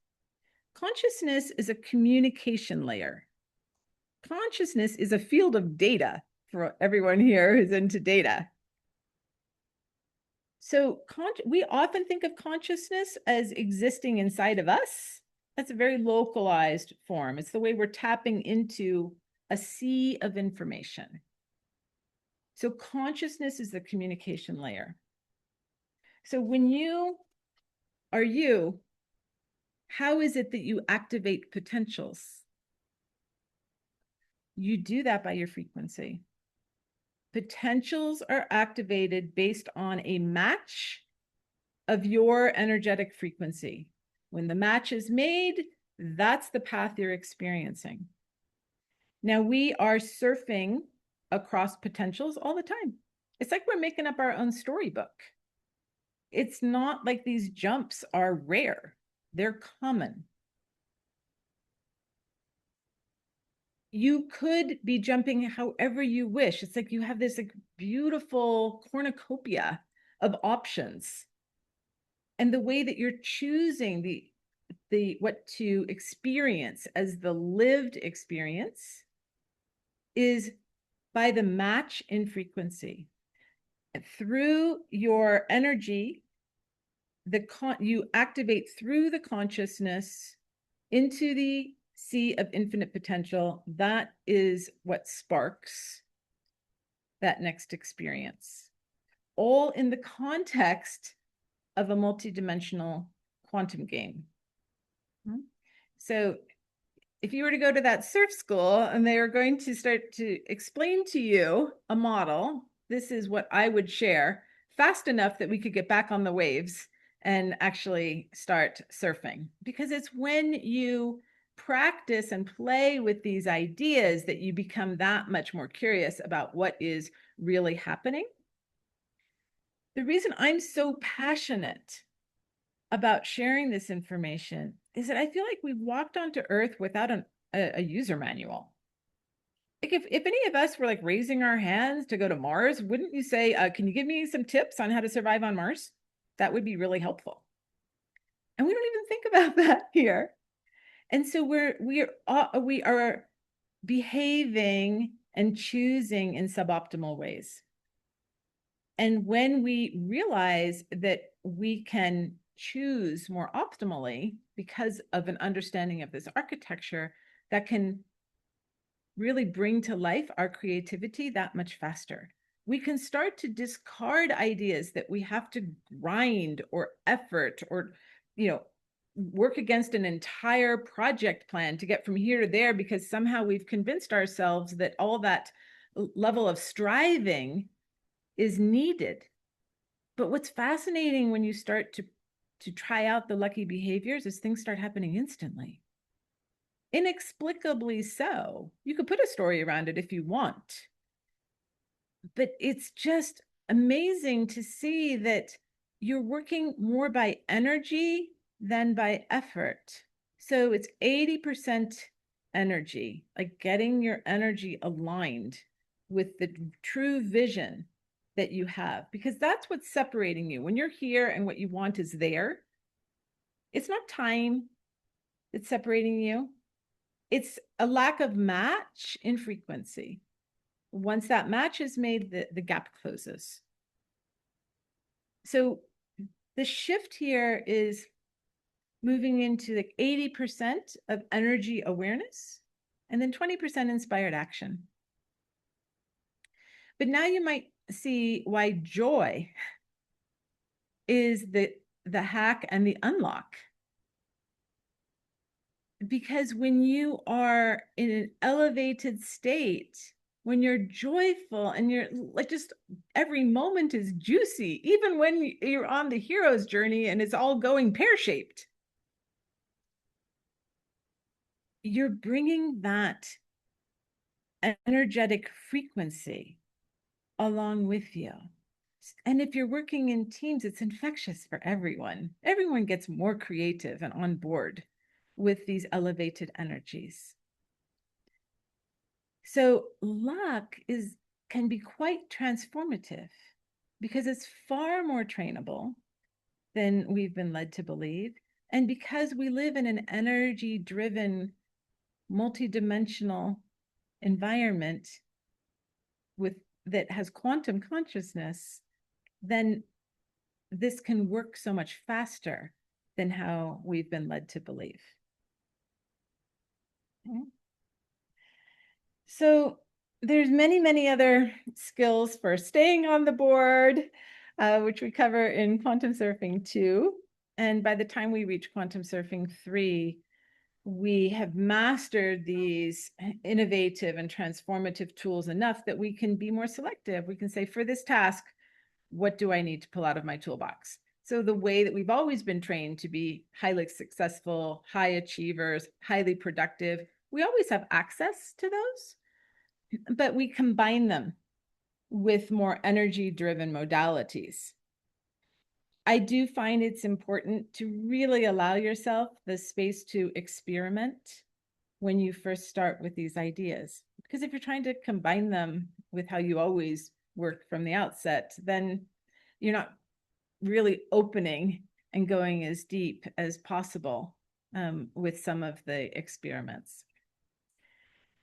Consciousness is a communication layer. Consciousness is a field of data for everyone here who's into data. So we often think of consciousness as existing inside of us. That's a very localized form. It's the way we're tapping into a sea of information. So consciousness is the communication layer. So when you are you, how is it that you activate potentials? You do that by your frequency. Potentials are activated based on a match of your energetic frequency. When the match is made, that's the path you're experiencing. Now, we are surfing across potentials all the time. It's like we're making up our own storybook. It's not like these jumps are rare. They're common. You could be jumping however you wish. It's like you have this like beautiful cornucopia of options. And the way that you're choosing what to experience as the lived experience is by the match in frequency. And through your energy, you activate through the consciousness into the sea of infinite potential. That is what sparks that next experience, all in the context of a multidimensional quantum game. So if you were to go to that surf school and they are going to start to explain to you a model, this is what I would share fast enough that we could get back on the waves and actually start surfing. Because it's when you practice and play with these ideas that you become that much more curious about what is really happening. The reason I'm so passionate about sharing this information is that I feel like we've walked onto Earth without a user manual. Like if any of us were like raising our hands to go to Mars, wouldn't you say, can you give me some tips on how to survive on Mars? That would be really helpful. And we don't even think about that here. And so we are behaving and choosing in suboptimal ways. And when we realize that we can choose more optimally because of an understanding of this architecture, that can really bring to life our creativity that much faster. We can start to discard ideas that we have to grind or effort or, work against an entire project plan to get from here to there, because somehow we've convinced ourselves that all that level of striving is needed. But what's fascinating when you start to try out the lucky behaviors is things start happening instantly. Inexplicably so. You could put a story around it if you want, but it's just amazing to see that you're working more by energy than by effort. So it's 80% energy, like getting your energy aligned with the true vision that you have, because that's what's separating you. When you're here and what you want is there, it's not time that's separating you. It's a lack of match in frequency. Once that match is made, the gap closes. So the shift here is moving into like 80% of energy awareness and then 20% inspired action. But now you might see why joy is the hack and the unlock. Because when you are in an elevated state, when you're joyful and you're like, just every moment is juicy, even when you're on the hero's journey and it's all going pear-shaped, you're bringing that energetic frequency along with you. And if you're working in teams, it's infectious for everyone. Everyone gets more creative and on board with these elevated energies. So luck can be quite transformative because it's far more trainable than we've been led to believe. And because we live in an energy-driven, multidimensional environment that has quantum consciousness, then this can work so much faster than how we've been led to believe. Okay. So there's many other skills for staying on the board, which we cover in Quantum Surfing 2. And by the time we reach Quantum Surfing 3, we have mastered these innovative and transformative tools enough that we can be more selective. We can say, for this task, what do I need to pull out of my toolbox? So the way that we've always been trained to be highly successful, high achievers, highly productive, we always have access to those, but we combine them with more energy-driven modalities. I do find it's important to really allow yourself the space to experiment when you first start with these ideas. Because if you're trying to combine them with how you always work from the outset, then you're not really opening and going as deep as possible with some of the experiments.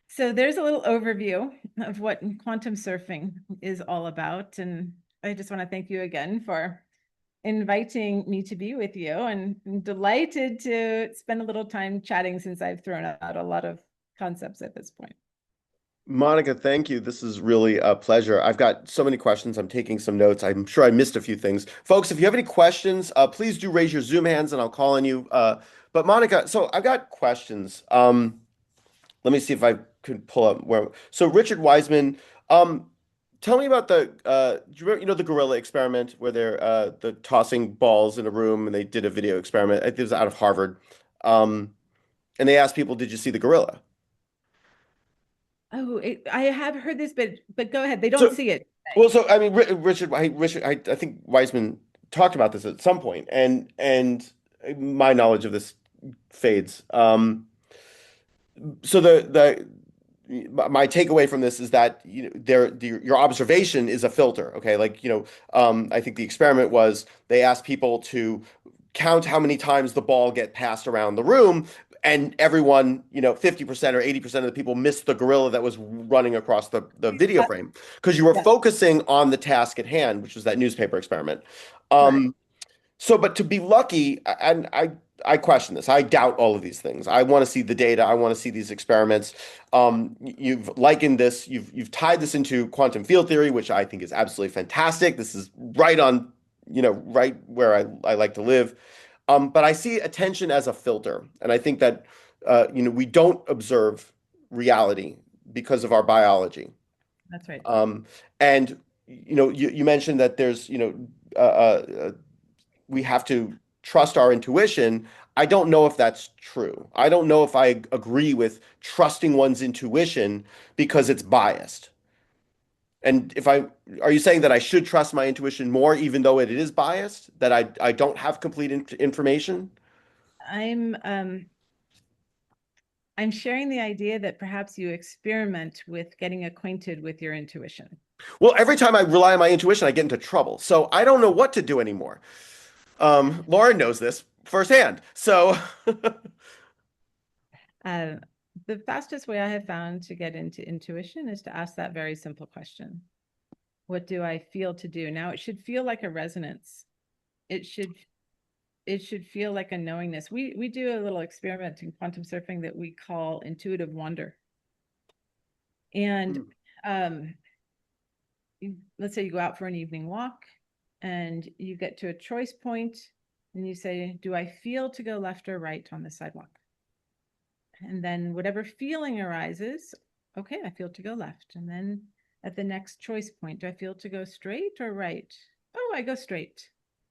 So there's a little overview of what quantum surfing is all about. And I just want to thank you again for inviting me to be with you, and I'm delighted to spend a little time chatting since I've thrown out a lot of concepts at this point. Monica, thank you. This is really a pleasure. I've got so many questions. I'm taking some notes. I'm sure I missed a few things. Folks, if you have any questions, please do raise your Zoom hands and I'll call on you. But Monica, so I've got questions. Let me see if I could pull up where. So Richard Wiseman, tell me about do you remember, the gorilla experiment where they're the tossing balls in a room and they did a video experiment. It was out of Harvard. And they asked people, did you see the gorilla? Oh, I have heard this, but go ahead. They don't So, see it. well, so I mean, I think Wiseman talked about this at some point, and my knowledge of this fades. So my takeaway from this is that your observation is a filter. Okay, like I think the experiment was they asked people to count how many times the ball get passed around the room, and everyone, 50% or 80% of the people missed the gorilla that was running across the video Uh, frame because you were yeah, focusing on the task at hand, which was that newspaper experiment. correct. So, but to be lucky, and I question this. I doubt all of these things. I want to see the data. I want to see these experiments. You've likened this. You've tied this into quantum field theory, which I think is absolutely fantastic. This is right on, right where I like to live. But I see attention as a filter, and I think that we don't observe reality because of our biology. That's right. Um, and you mentioned that there's uh, uh, we have to trust our intuition. I don't know if that's true. I don't know if I agree with trusting one's intuition because it's biased. And are you saying that I should trust my intuition more, even though it is biased, that I don't have complete information? I'm um I'm sharing the idea that perhaps you experiment with getting acquainted with your intuition. Well, every time I rely on my intuition, I get into trouble. So I don't know what to do anymore. Lauren knows this firsthand. So Uh, the fastest way I have found to get into intuition is to ask that very simple question. What do I feel to do? Now it should feel like a resonance. It should it should feel like a knowingness. We do a little experiment in quantum surfing that we call intuitive wonder. And um, let's say you go out for an evening walk and you get to a choice point and you say, do I feel to go left or right on the sidewalk? And then whatever feeling arises, okay, I feel to go left. And then at the next choice point, do I feel to go straight or right? Oh, I go straight.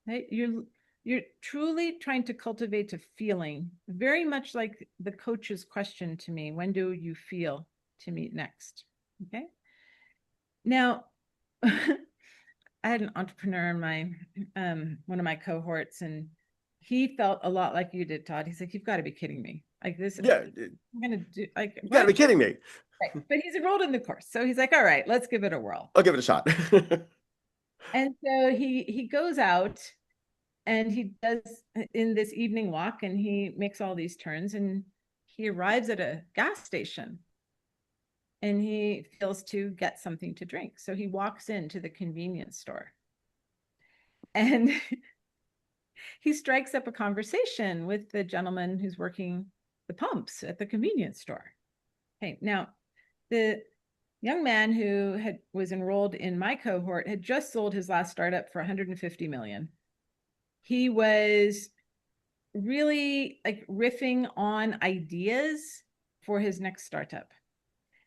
Right? You're truly trying to cultivate a feeling, very much like the coach's question to me, when do you feel to meet next? Okay. Now, I had an entrepreneur in my one of my cohorts, and he felt a lot like you did, Todd. He's like, "You've got to be kidding me! Like this, yeah, I'm gonna do like you gotta what?" be kidding me. Right. But he's enrolled in the course, so he's like, "All right, let's give it a whirl." I'll give it a shot. And so he goes out and he does in this evening walk, and he makes all these turns, and he arrives at a gas station, and he feels to get something to drink. So he walks into the convenience store, and he strikes up a conversation with the gentleman who's working the pumps at the convenience store. Okay, now the young man who was enrolled in my cohort had just sold his last startup for 150 million. He was really like riffing on ideas for his next startup.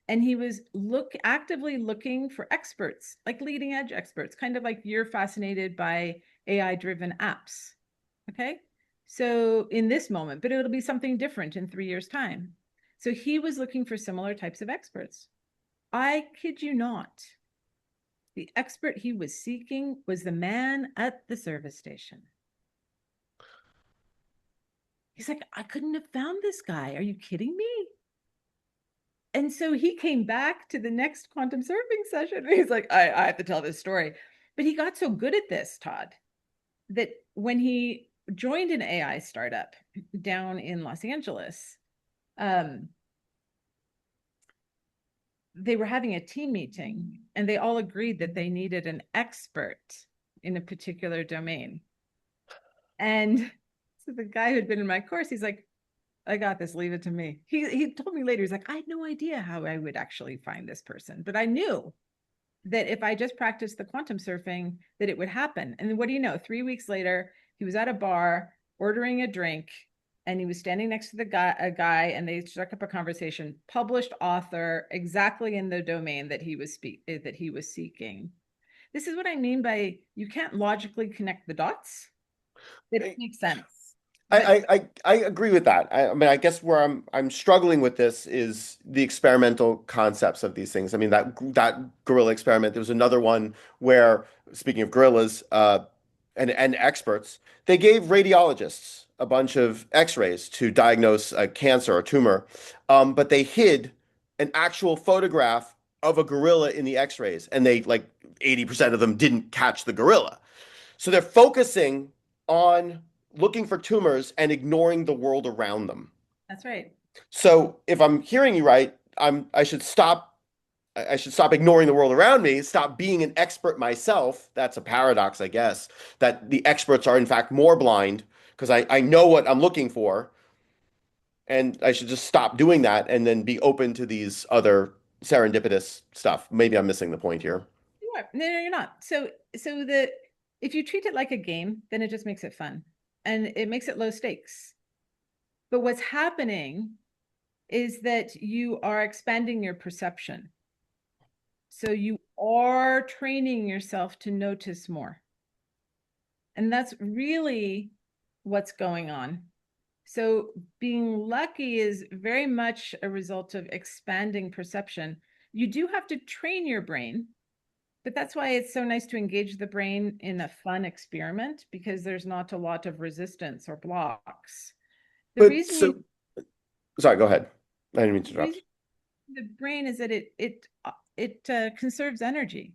And he was actively looking for experts, like leading edge experts, kind of like you're fascinated by AI driven apps. Okay. So in this moment, but it'll be something different in 3 years' time. So he was looking for similar types of experts. I kid you not. The expert he was seeking was the man at the service station. He's like, I couldn't have found this guy. Are you kidding me? And so he came back to the next quantum surfing session. He's like, I have to tell this story. But he got so good at this, Todd, that when he joined an AI startup down in Los Angeles, they were having a team meeting and they all agreed that they needed an expert in a particular domain. And so the guy who'd been in my course, he's like, I got this, leave it to me. He told me later, he's like, I had no idea how I would actually find this person, but I knew that if I just practiced the quantum surfing, that it would happen. And what do you know? 3 weeks later, he was at a bar ordering a drink, and he was standing next to a guy, and they struck up a conversation. Published author, exactly in the domain that he was seeking. This is what I mean by you can't logically connect the dots. It makes sense. But I agree with that. I mean, I guess where I'm struggling with this is the experimental concepts of these things. I mean, that gorilla experiment. There was another one where, speaking of gorillas, and experts, they gave radiologists a bunch of X-rays to diagnose a cancer or tumor, but they hid an actual photograph of a gorilla in the X-rays, and they like 80% of them didn't catch the gorilla. So they're focusing on looking for tumors and ignoring the world around them. That's right. So if I'm hearing you right, I should stop ignoring the world around me, stop being an expert myself. That's a paradox, I guess, that the experts are in fact more blind because I know what I'm looking for, and I should just stop doing that and then be open to these other serendipitous stuff. Maybe I'm missing the point here. You are. No, no, you're not. So the if you treat it like a game, then it just makes it fun and it makes it low stakes. But what's happening is that you are expanding your perception. So you are training yourself to notice more. And that's really what's going on. So being lucky is very much a result of expanding perception. You do have to train your brain, but that's why it's so nice to engage the brain in a fun experiment because there's not a lot of resistance or blocks. The But reason you so, sorry, go ahead. I didn't mean to the reason interrupt. the brain is that it conserves energy.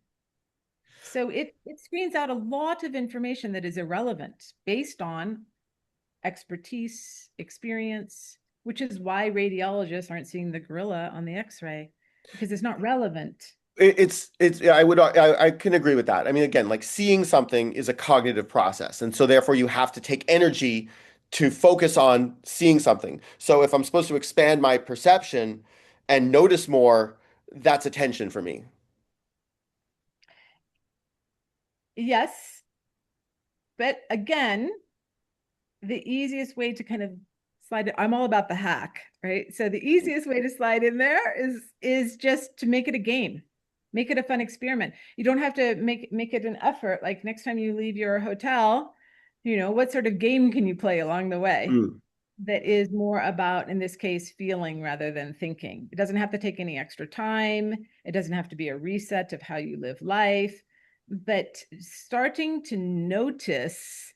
So it screens out a lot of information that is irrelevant based on expertise, experience, which is why radiologists aren't seeing the gorilla on the x-ray because it's not relevant. Yeah, I can agree with that. I mean, again, like seeing something is a cognitive process, and so therefore you have to take energy to focus on seeing something. So if I'm supposed to expand my perception and notice more, that's attention for me. Yes, but again, the easiest way to kind of slide it, I'm all about the hack, right? So the easiest way to slide in there is just to make it a game. Make it a fun experiment. You don't have to make it an effort. Like next time you leave your hotel, what sort of game can you play along the way Mm. that is more about, in this case, feeling rather than thinking? It doesn't have to take any extra time. It doesn't have to be a reset of how you live life. But starting to notice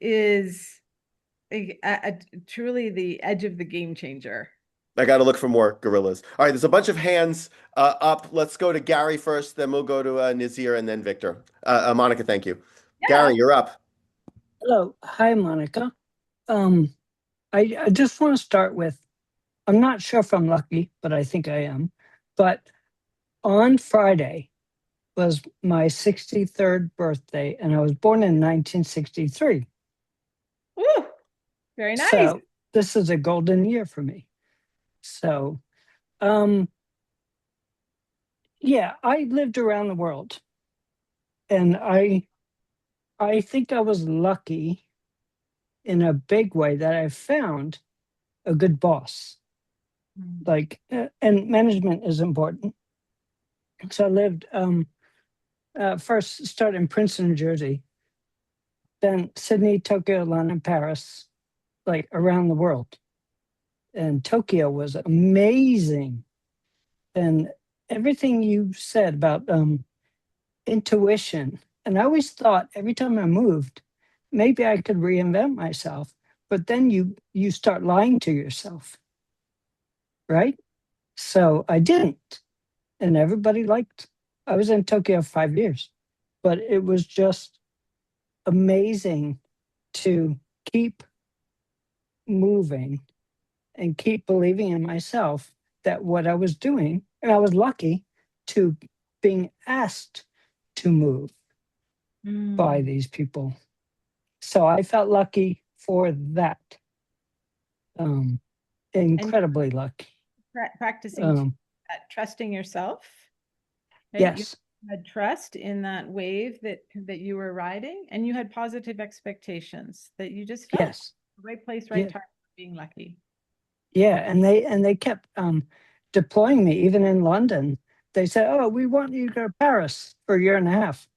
is truly the edge of the game changer. I got to look for more gorillas. All right, there's a bunch of hands up. Let's go to Gary first, then we'll go to Nazir and then Victor. Monica, thank you. Yeah. Gary, you're up. Hello. Hi, Monica. Um, I just want to start with I'm not sure if I'm lucky, but I think I am. But on Friday was my 63rd birthday, and I was born in 1963. Ooh, very nice. So this is a golden year for me. So, um, yeah, I lived around the world, and I think I was lucky in a big way that I found a good boss. Like, and management is important. So I lived first started in Princeton, New Jersey, then Sydney, Tokyo, London, Paris, like around the world. And Tokyo was amazing. And everything you said about intuition, and I always thought every time I moved, maybe I could reinvent myself. But then you start lying to yourself, right? So I didn't, and everybody liked. I was in Tokyo 5 years, but it was just amazing to keep moving and keep believing in myself that what I was doing, and I was lucky to being asked to move by these people. So I felt lucky for that. Um, And incredibly lucky. practicing Um, trusting yourself, right? You yes, had trust in that wave that you were riding, and you had positive expectations that you just felt yes, right place, right yeah, time, being lucky. yeah. And they kept deploying me even in London. They said, "Oh, we want you to go to Paris for a year and a half."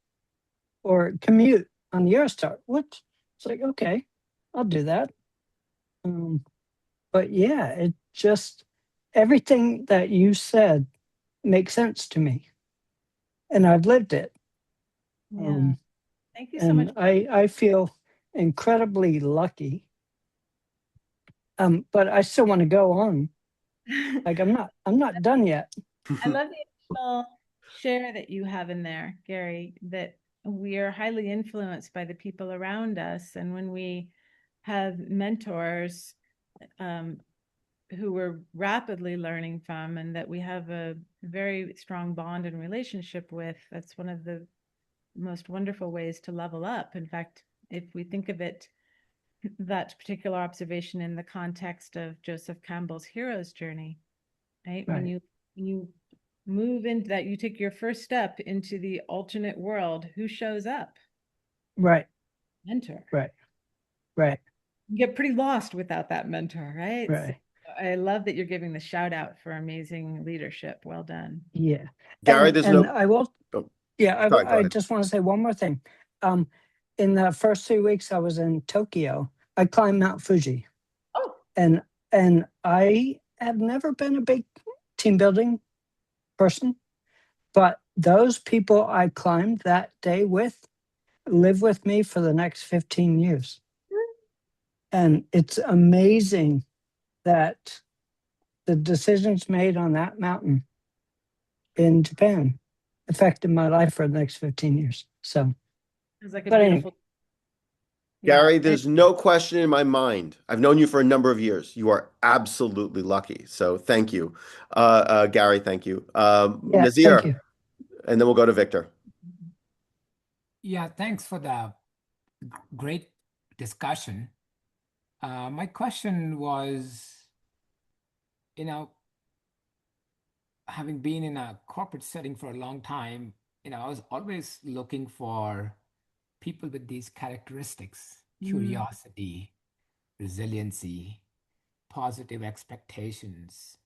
Or commute on the Eurostar. What? It's like, okay, I'll do that. Um, but yeah, it just everything that you said makes sense to me, and I've lived it. Yeah. Um, Thank you so much. and I feel incredibly lucky. But I still want to go on. Like I'm not done yet. I love the additional share that you have in there, Gary, that we are highly influenced by the people around us. And when we have mentors, um, who we're rapidly learning from and that we have a very strong bond and relationship with. That's one of the most wonderful ways to level up. In fact, if we think of it, that particular observation in the context of Joseph Campbell's hero's journey, right? Right. When you move into that, you take your first step into the alternate world, who shows up? Right. Mentor. Right. Right. You get pretty lost without that mentor, right? So Right. I love that you're giving the shout out for amazing leadership. Well done. Yeah. Gary, there's And no. I will, Oh, yeah, sorry, go I ahead. just want to say one more thing. In the first 3 weeks I was in Tokyo, I climbed Mount Fuji. Oh, And I have never been a big team building person, but those people I climbed that day with live with me for the next 15 years. And it's amazing that the decisions made on that mountain in Japan affected my life for the next 15 years. So, it's like a but anyway, beautiful, yeah. Gary, there's no question in my mind. I've known you for a number of years. You are absolutely lucky. So thank you. Gary, thank you. yeah, thank Nazir, you. and then we'll go to Victor. Yeah, thanks for the great discussion. My question was, you know, having been in a corporate setting for a long time, I was always looking for people with these characteristics: curiosity, resiliency, positive expectations,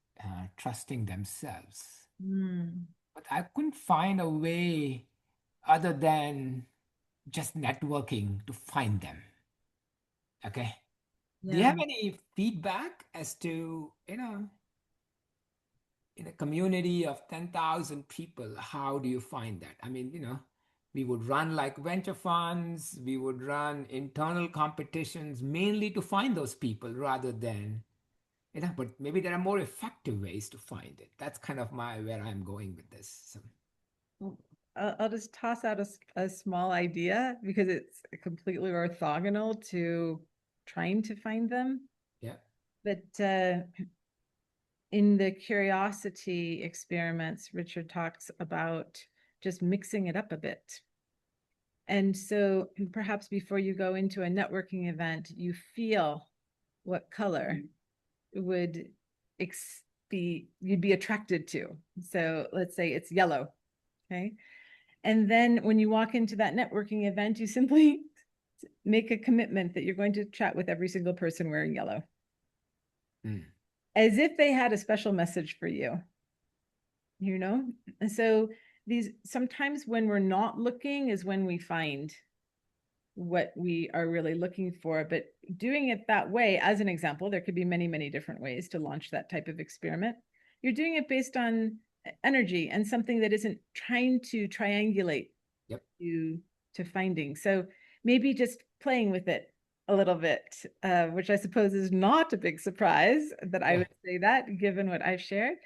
trusting themselves. Mm. But I couldn't find a way other than just networking to find them. Okay. Do you Yeah. have any feedback as to, in a community of 10,000 people, how do you find that? I mean, we would run like venture funds, we would run internal competitions mainly to find those people rather than, but maybe there are more effective ways to find it. That's kind of where I'm going with this. So, Well, I'll just toss out a small idea because it's completely orthogonal to trying to find them. yeah. But in the curiosity experiments, Richard talks about just mixing it up a bit. And so perhaps before you go into a networking event, you feel what color would you'd be attracted to. So let's say it's yellow. Okay. And then when you walk into that networking event, you simply make a commitment that you're going to chat with every single person wearing yellow. As if they had a special message for you. And so these sometimes when we're not looking is when we find what we are really looking for. But doing it that way, as an example, there could be many, many different ways to launch that type of experiment. You're doing it based on energy and something that isn't trying to triangulate Yep. you to finding. So maybe just playing with it a little bit, which I suppose is not a big surprise that I would say that given what I've shared.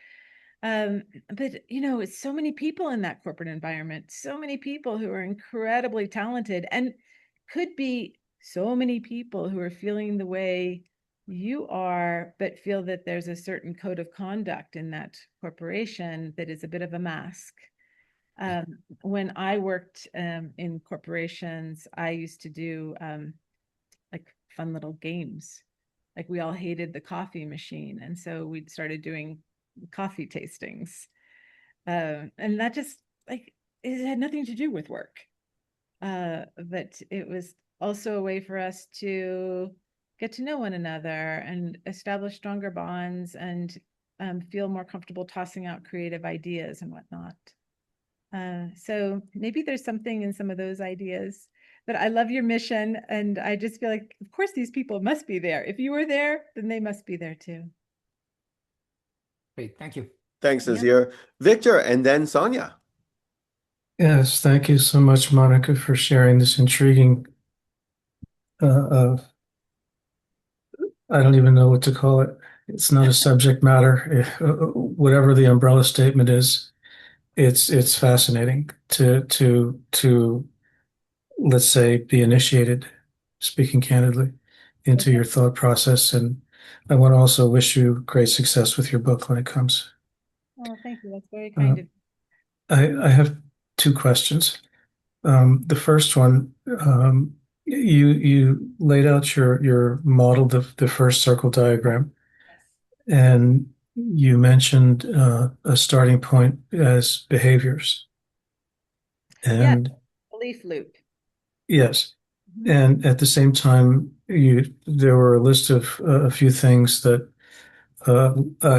But it's so many people in that corporate environment, so many people who are incredibly talented, and could be so many people who are feeling the way you are, but feel that there's a certain code of conduct in that corporation that is a bit of a mask. When I worked in corporations, I used to do like fun little games. Like we all hated the coffee machine, and so we started doing coffee tastings, and that just like it had nothing to do with work, but it was also a way for us to get to know one another and establish stronger bonds and feel more comfortable tossing out creative ideas and whatnot. So maybe there's something in some of those ideas. But I love your mission, and I just feel like, of course, these people must be there. If you were there, then they must be there too. Great. Thank you. Thanks, Yeah. Nazir. Victor, and then Sonia. Yes, thank you so much, Monica, for sharing this intriguing, uh, I don't even know what to call it. It's not a subject matter. Whatever the umbrella statement is, it's fascinating to let's say be initiated, speaking candidly, into Okay. your thought process and I want to also wish you great success with your book when it comes. Oh, thank you. That's very Uh, kind of I have two questions. The first one, you laid out your model, the first circle diagram, and you mentioned a starting point as behaviors. yeah, And belief loop. yes, Mhm. and at the same time, there were a list of a few things that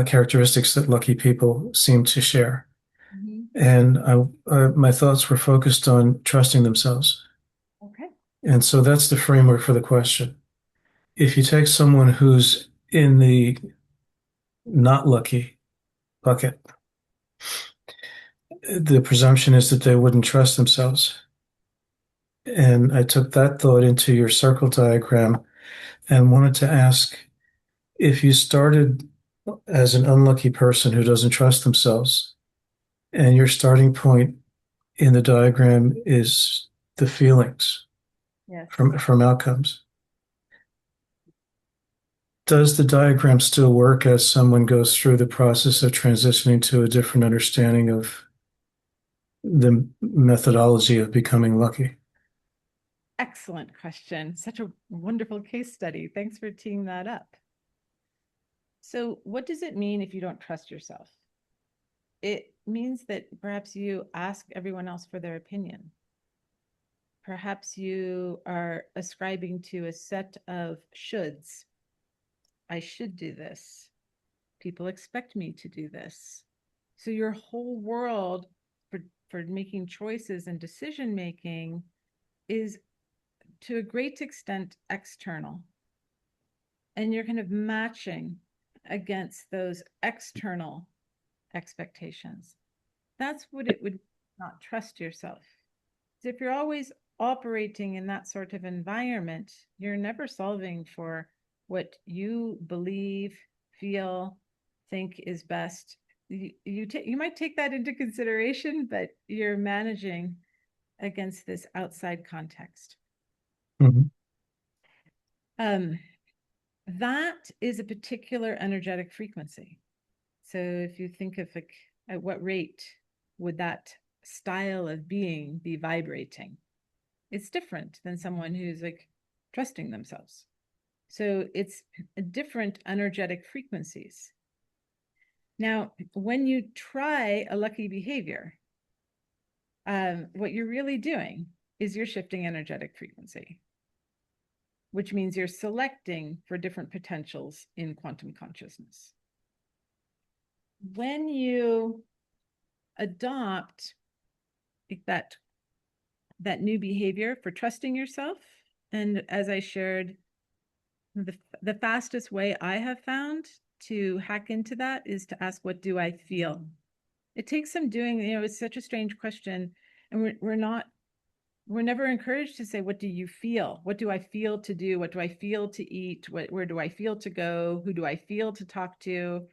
characteristics that lucky people seem to share. Mhm. And my thoughts were focused on trusting themselves. Okay. And so that's the framework for the question. If you take someone who's in the not lucky bucket, the presumption is that they wouldn't trust themselves. And I took that thought into your circle diagram and wanted to ask if you started as an unlucky person who doesn't trust themselves, and your starting point in the diagram is the feelings Yes. from outcomes. Does the diagram still work as someone goes through the process of transitioning to a different understanding of the methodology of becoming lucky? Excellent question. Such a wonderful case study. Thanks for teeing that up. So, what does it mean if you don't trust yourself? It means that perhaps you ask everyone else for their opinion. Perhaps you are ascribing to a set of shoulds. I should do this. People expect me to do this. So your whole world for making choices and decision making is to a great extent external. And you're kind of matching against those external expectations. That's what it would not trust yourself. So if you're always operating in that sort of environment, you're never solving for what you believe, feel, think is best. You might take that into consideration, but you're managing against this outside context. Mhm. Um, that is a particular energetic frequency. So if you think of like at what rate would that style of being be vibrating? It's different than someone who's like trusting themselves. So it's different energetic frequencies. Now, when you try a lucky behavior, what you're really doing is you're shifting energetic frequency, which means you're selecting for different potentials in quantum consciousness. When you adopt that new behavior for trusting yourself, and as I shared, the fastest way I have found to hack into that is to ask, what do I feel? It takes some doing, it's such a strange question. And we're never encouraged to say, what do you feel? What do I feel to do? What do I feel to eat? Where do I feel to go? Who do I feel to talk to?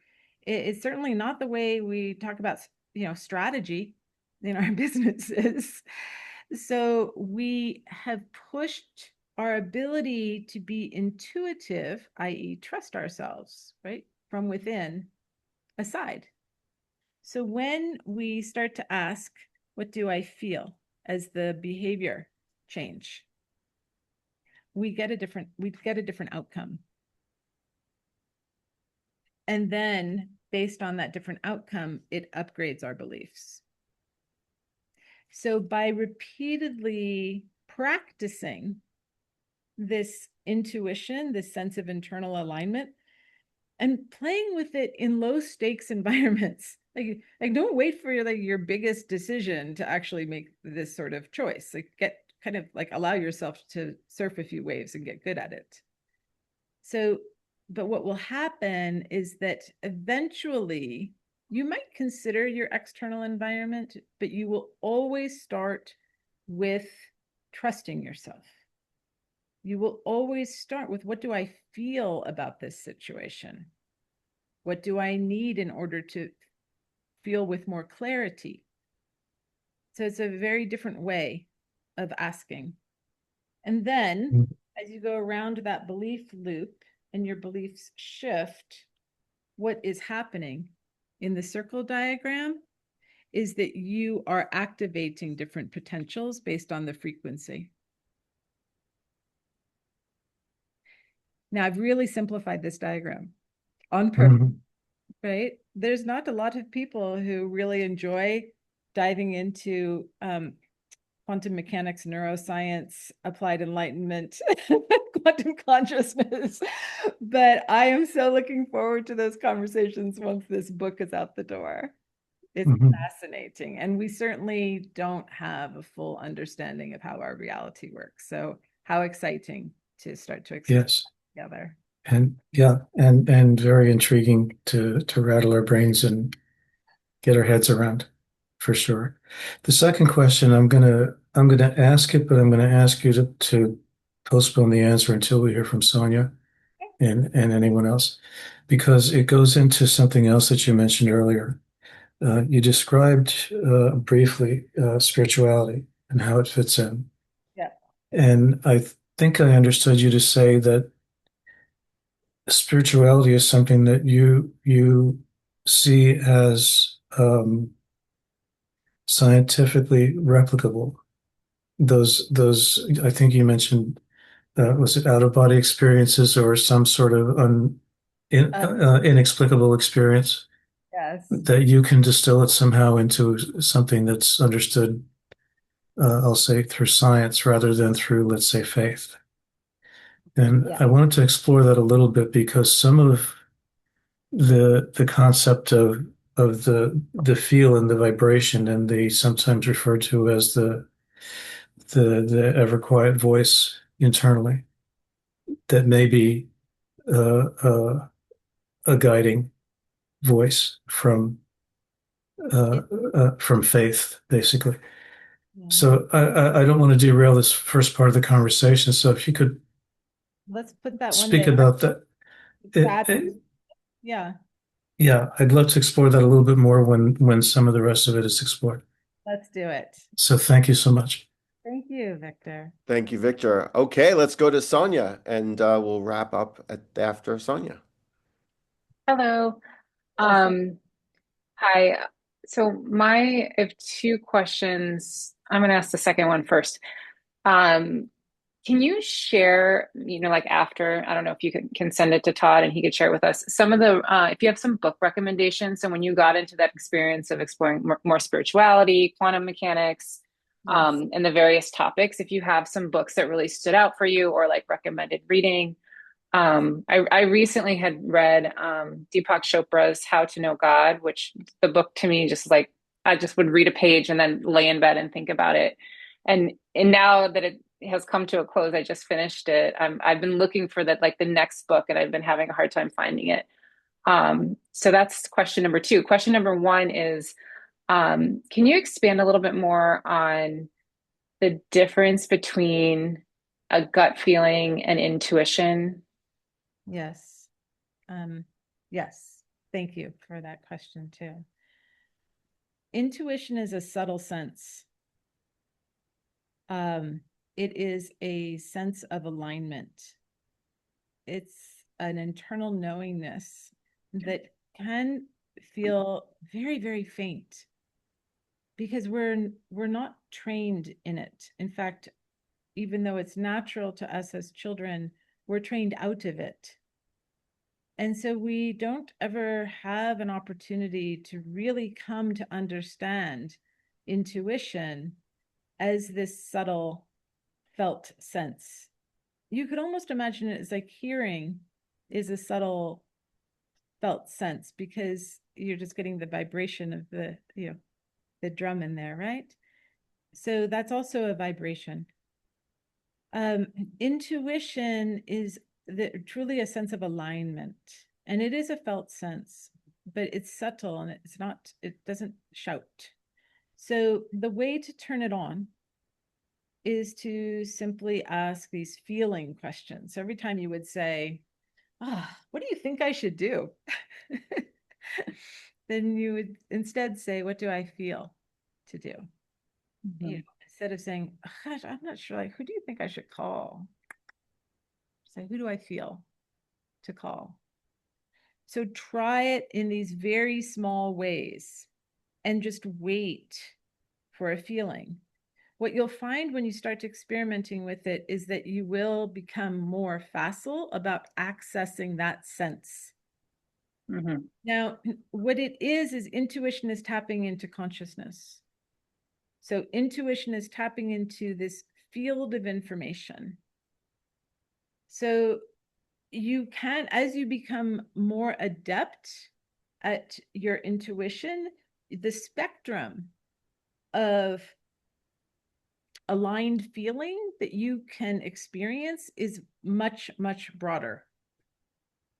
It's certainly not the way we talk about, strategy in our businesses. So we have pushed our ability to be intuitive, i.e., trust ourselves, right, from within, aside. So when we start to ask, what do I feel as the behavior change? We get a different outcome. And then based on that different outcome, it upgrades our beliefs. So by repeatedly practicing this intuition, this sense of internal alignment, and playing with it in low stakes environments, like don't wait for your biggest decision to actually make this sort of choice. Like get kind of like allow yourself to surf a few waves and get good at it. So, but what will happen is that eventually you might consider your external environment, but you will always start with trusting yourself. You will always start with, what do I feel about this situation? What do I need in order to feel with more clarity? So it's a very different way of asking. And then as you go around that belief loop and your beliefs shift, what is happening in the circle diagram is that you are activating different potentials based on the frequency. Now, I've really simplified this diagram on purpose, right? There's not a lot of people who really enjoy diving into quantum mechanics, neuroscience, applied enlightenment, quantum consciousness. But I am so looking forward to those conversations once this book is out the door. It's fascinating. And we certainly don't have a full understanding of how our reality works. So how exciting to start to explore together. And yeah, and very intriguing to rattle our brains and get our heads around, for sure. The second question, I'm gonna ask it, but I'm gonna ask you to postpone the answer until we hear from Sonia and anyone else, because it goes into something else that you mentioned earlier. You described briefly spirituality and how it fits in. Yeah. And I think I understood you to say that spirituality is something that you see as scientifically replicable. Those I think you mentioned was it out of body experiences or some sort of inexplicable experience Yes. that you can distill it somehow into something that's understood, I'll say, through science rather than through, let's say, faith. And I wanted to explore that a little bit because some of the concept of the feel and the vibration, and they sometimes refer to as the ever quiet voice internally that may be uh, uh, a guiding voice from faith, basically. So I don't want to derail this first part of the conversation. So if you could let's put that one speak there. about that. Yeah. Yeah, I'd love to explore that a little bit more when some of the rest of it is explored. Let's do it. So thank you so much. Thank you, Victor. Thank you, Victor. Okay, let's go to Sonia, and we'll wrap up after Sonia. Hello. Hi. I have two questions. I'm going to ask the second one first. Can you share, like after, I don't know if you can send it to Todd and he could share it with us, some of if you have some book recommendations. So when you got into that experience of exploring more spirituality, quantum mechanics, and the various topics, if you have some books that really stood out for you or like recommended reading. I recently had read Deepak Chopra's How to Know God, which the book to me just like I just would read a page and then lay in bed and think about it. And now that it has come to a close, I just finished it. I've been looking for that like the next book, and I've been having a hard time finding it. So that's question number two. Question number one is, can you expand a little bit more on the difference between a gut feeling and intuition? Yes. Yes. Thank you for that question too. Intuition is a subtle sense. It is a sense of alignment. It's an internal knowingness that can feel very, very faint because we're not trained in it. In fact, even though it's natural to us as children, we're trained out of it. And so we don't ever have an opportunity to really come to understand intuition as this subtle felt sense. You could almost imagine it as like hearing is a subtle felt sense because you're just getting the vibration of the drum in there, right? So that's also a vibration. Intuition is truly a sense of alignment, and it is a felt sense, but it's subtle and it doesn't shout. So the way to turn it on is to simply ask these feeling questions. So every time you would say, what do you think I should do? Then you would instead say, what do I feel to do? Instead of saying, gosh, I'm not sure, like, who do you think I should call? Say, who do I feel to call. So try it in these very small ways and just wait for a feeling. What you'll find when you start experimenting with it is that you will become more facile about accessing that sense. Mm-hmm. Now, what it is intuition is tapping into consciousness. So intuition is tapping into this field of information. So you can, as you become more adept at your intuition, the spectrum of aligned feeling that you can experience is much, much broader.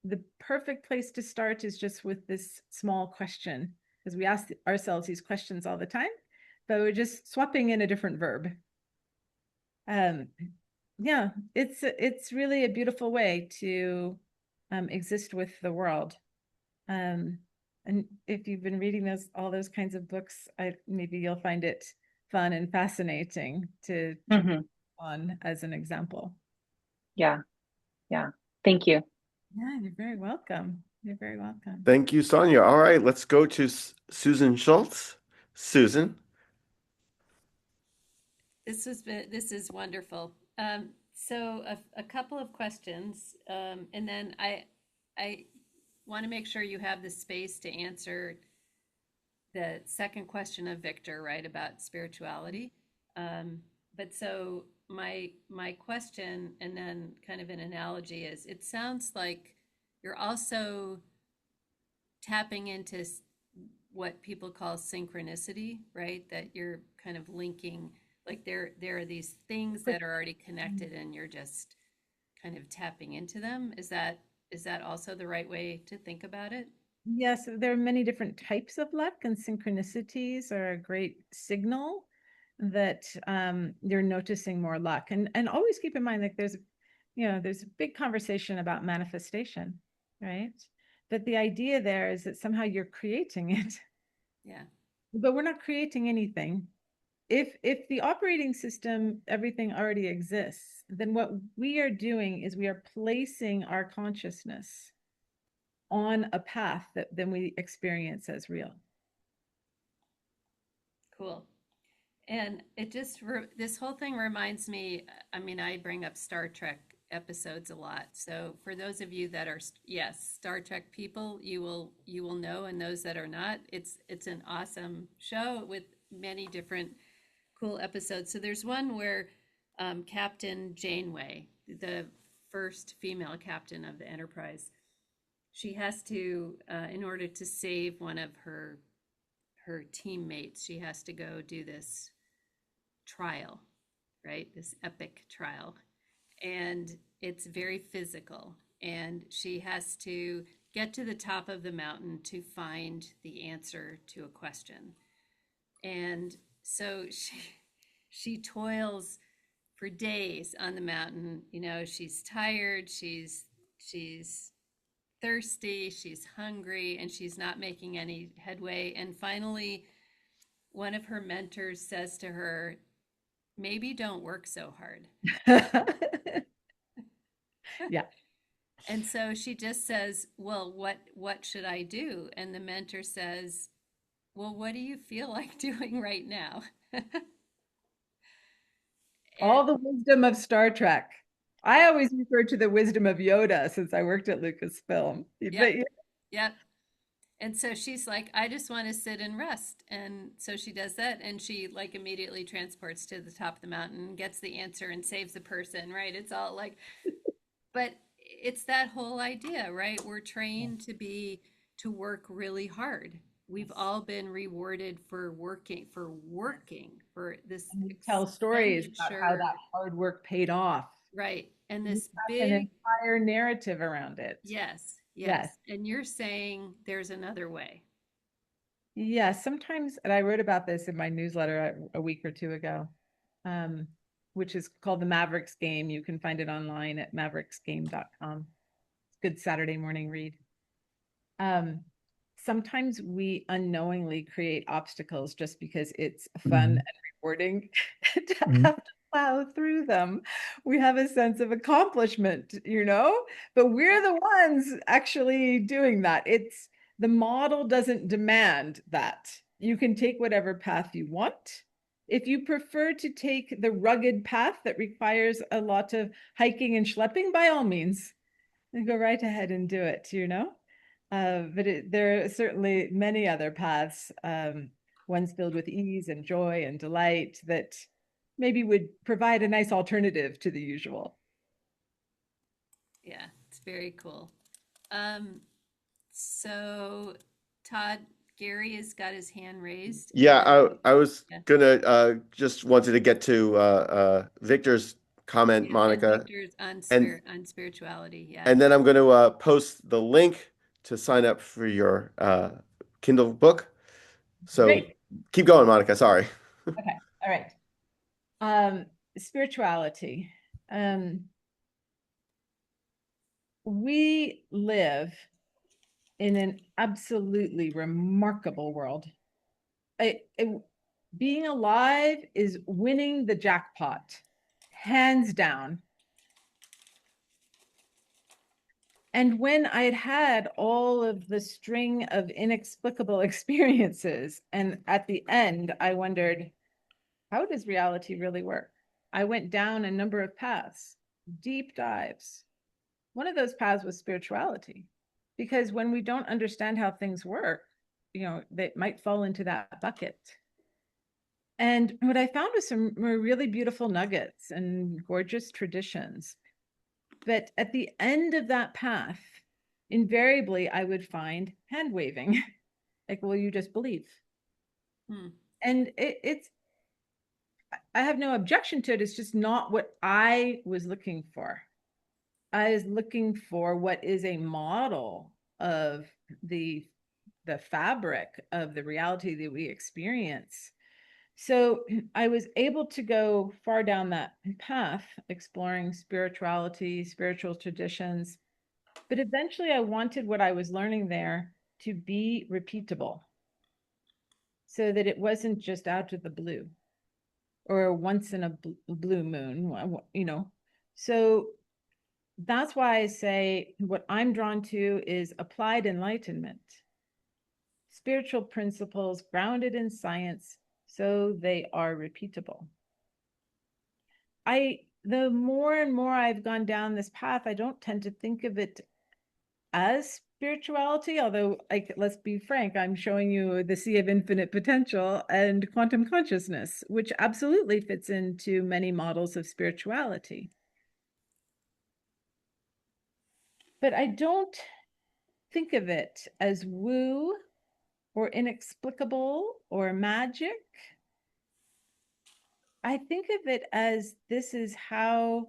The perfect place to start is just with this small question, because we ask ourselves these questions all the time, but we're just swapping in a different verb. Yeah, it's really a beautiful way to exist with the world. And if you've been reading all those kinds of books, maybe you'll find it fun and fascinating to Mm-hmm. on as an example. Yeah. Yeah. Thank you. Yeah, you're very welcome. You're very welcome. Thank you, Sonia. All right, let's go to Susan Schultz. Susan. This is wonderful. So a couple of questions, and then I want to make sure you have the space to answer the second question of Victor, right, about spirituality. But so my question, and then kind of an analogy, is it sounds like you're also tapping into what people call synchronicity, right? That you're kind of linking, like there are these things that are already connected, and you're just kind of tapping into them. Is that also the right way to think about it? Yes, there are many different types of luck, and synchronicities are a great signal that you're noticing more luck. And always keep in mind, like there's a big conversation about manifestation, right? But the idea there is that somehow you're creating it. Yeah. But we're not creating anything. If the operating system, everything already exists, then what we are doing is we are placing our consciousness on a path that then we experience as real. Cool. And it just this whole thing reminds me, I mean, I bring up Star Trek episodes a lot. So for those of you that are, yes, Star Trek people, you will know, and those that are not, it's an awesome show with many different cool episodes. So there's one where Captain Janeway, the first female captain of the Enterprise, she has to, in order to save one of her teammates, she has to go do this trial, right? This epic trial. And it's very physical. And she has to get to the top of the mountain to find the answer to a question. And so she toils for days on the mountain. You know, she's tired, she's thirsty, she's hungry, and she's not making any headway. And finally, one of her mentors says to her, maybe don't work so hard. Yeah. And so she just says, well, what should I do? And the mentor says, well, what do you feel like doing right now? All the wisdom of Star Trek. I always refer to the wisdom of Yoda since I worked at Lucasfilm. Yep. And so she's like, I just want to sit and rest. And so she does that, and she like immediately transports to the top of the mountain, gets the answer, and saves the person, right? It's all like, but it's that whole idea, right? We're trained to work really hard. We've all been rewarded for working for this. And we tell stories about how that hard work paid off. Right. And this an entire narrative around it. Yes. Yes. And you're saying there's another way. Yeah, sometimes, and I wrote about this in my newsletter a week or two ago, which is called The Mavericks Game. You can find it online at mavericksgame.com. Good Saturday morning read. Sometimes we unknowingly create obstacles just because it's fun and rewarding to have to plow through them. We have a sense of accomplishment, but we're the ones actually doing that. The model doesn't demand that. You can take whatever path you want. If you prefer to take the rugged path that requires a lot of hiking and schlepping, by all means, go right ahead and do it, but there are certainly many other paths, ones filled with ease and joy and delight that maybe would provide a nice alternative to the usual. Yeah, it's very cool. So Todd, Gary has got his hand raised. Yeah, I was Yeah. gonna just wanted to get to Victor's comment, Yeah, and Monica, Victor's on and spirituality. Yeah. and then I'm going to post the link to sign up for your Kindle book. So Great. keep going, Monica. Sorry. Okay. All right. Spirituality. We live in an absolutely remarkable world. Being alive is winning the jackpot, hands down. And when I had all of the string of inexplicable experiences, and at the end, I wondered, how does reality really work? I went down a number of paths, deep dives. One of those paths was spirituality, because when we don't understand how things work, they might fall into that bucket. And what I found was some really beautiful nuggets and gorgeous traditions. But at the end of that path, invariably, I would find hand waving. Like, well, you just believe. And I have no objection to it. It's just not what I was looking for. I was looking for what is a model of the fabric of the reality that we experience. So I was able to go far down that path, exploring spirituality, spiritual traditions. But eventually I wanted what I was learning there to be repeatable, so that it wasn't just out of the blue or once in a blue moon, So that's why I say what I'm drawn to is applied enlightenment, spiritual principles grounded in science, so they are repeatable. The more and more I've gone down this path, I don't tend to think of it as spirituality, although, let's be frank, I'm showing you the sea of infinite potential and quantum consciousness, which absolutely fits into many models of spirituality. But I don't think of it as woo or inexplicable or magic. I think of it as this is how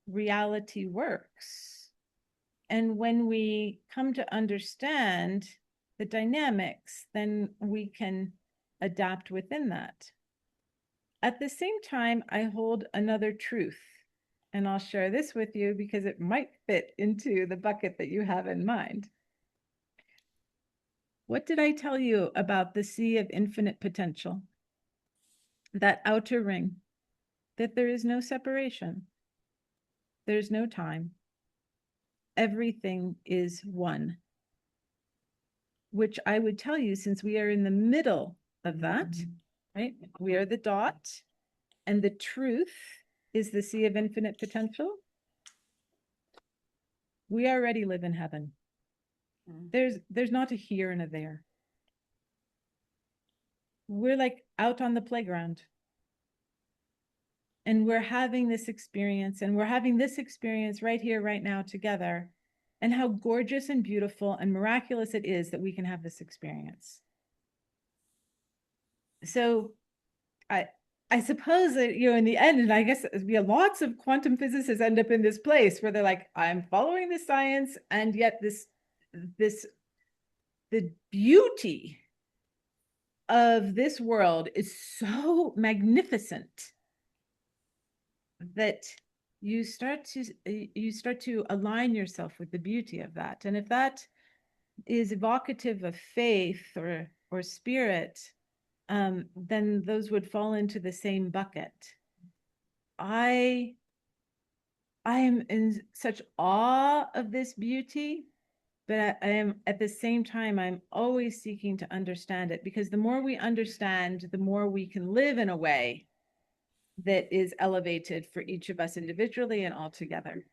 reality works. And when we come to understand the dynamics, then we can adapt within that. At the same time, I hold another truth, and I'll share this with you because it might fit into the bucket that you have in mind. What did I tell you about the sea of infinite potential? That outer ring, that there is no separation, there's no time. Everything is one. Which I would tell you, since we are in the middle of that, right? We are the dot, and the truth is the sea of infinite potential. We already live in heaven. There's not a here and a there. We're like out on the playground. And we're having this experience, and we're having this experience right here, right now together. And how gorgeous and beautiful and miraculous it is that we can have this experience. So I suppose that, in the end, and I guess lots of quantum physicists end up in this place where they're like, I'm following the science, and yet the beauty of this world is so magnificent that you start to align yourself with the beauty of that. And if that is evocative of faith or spirit, then those would fall into the same bucket. I am in such awe of this beauty, but I am at the same time, I'm always seeking to understand it, because the more we understand, the more we can live in a way that is elevated for each of us individually and all together.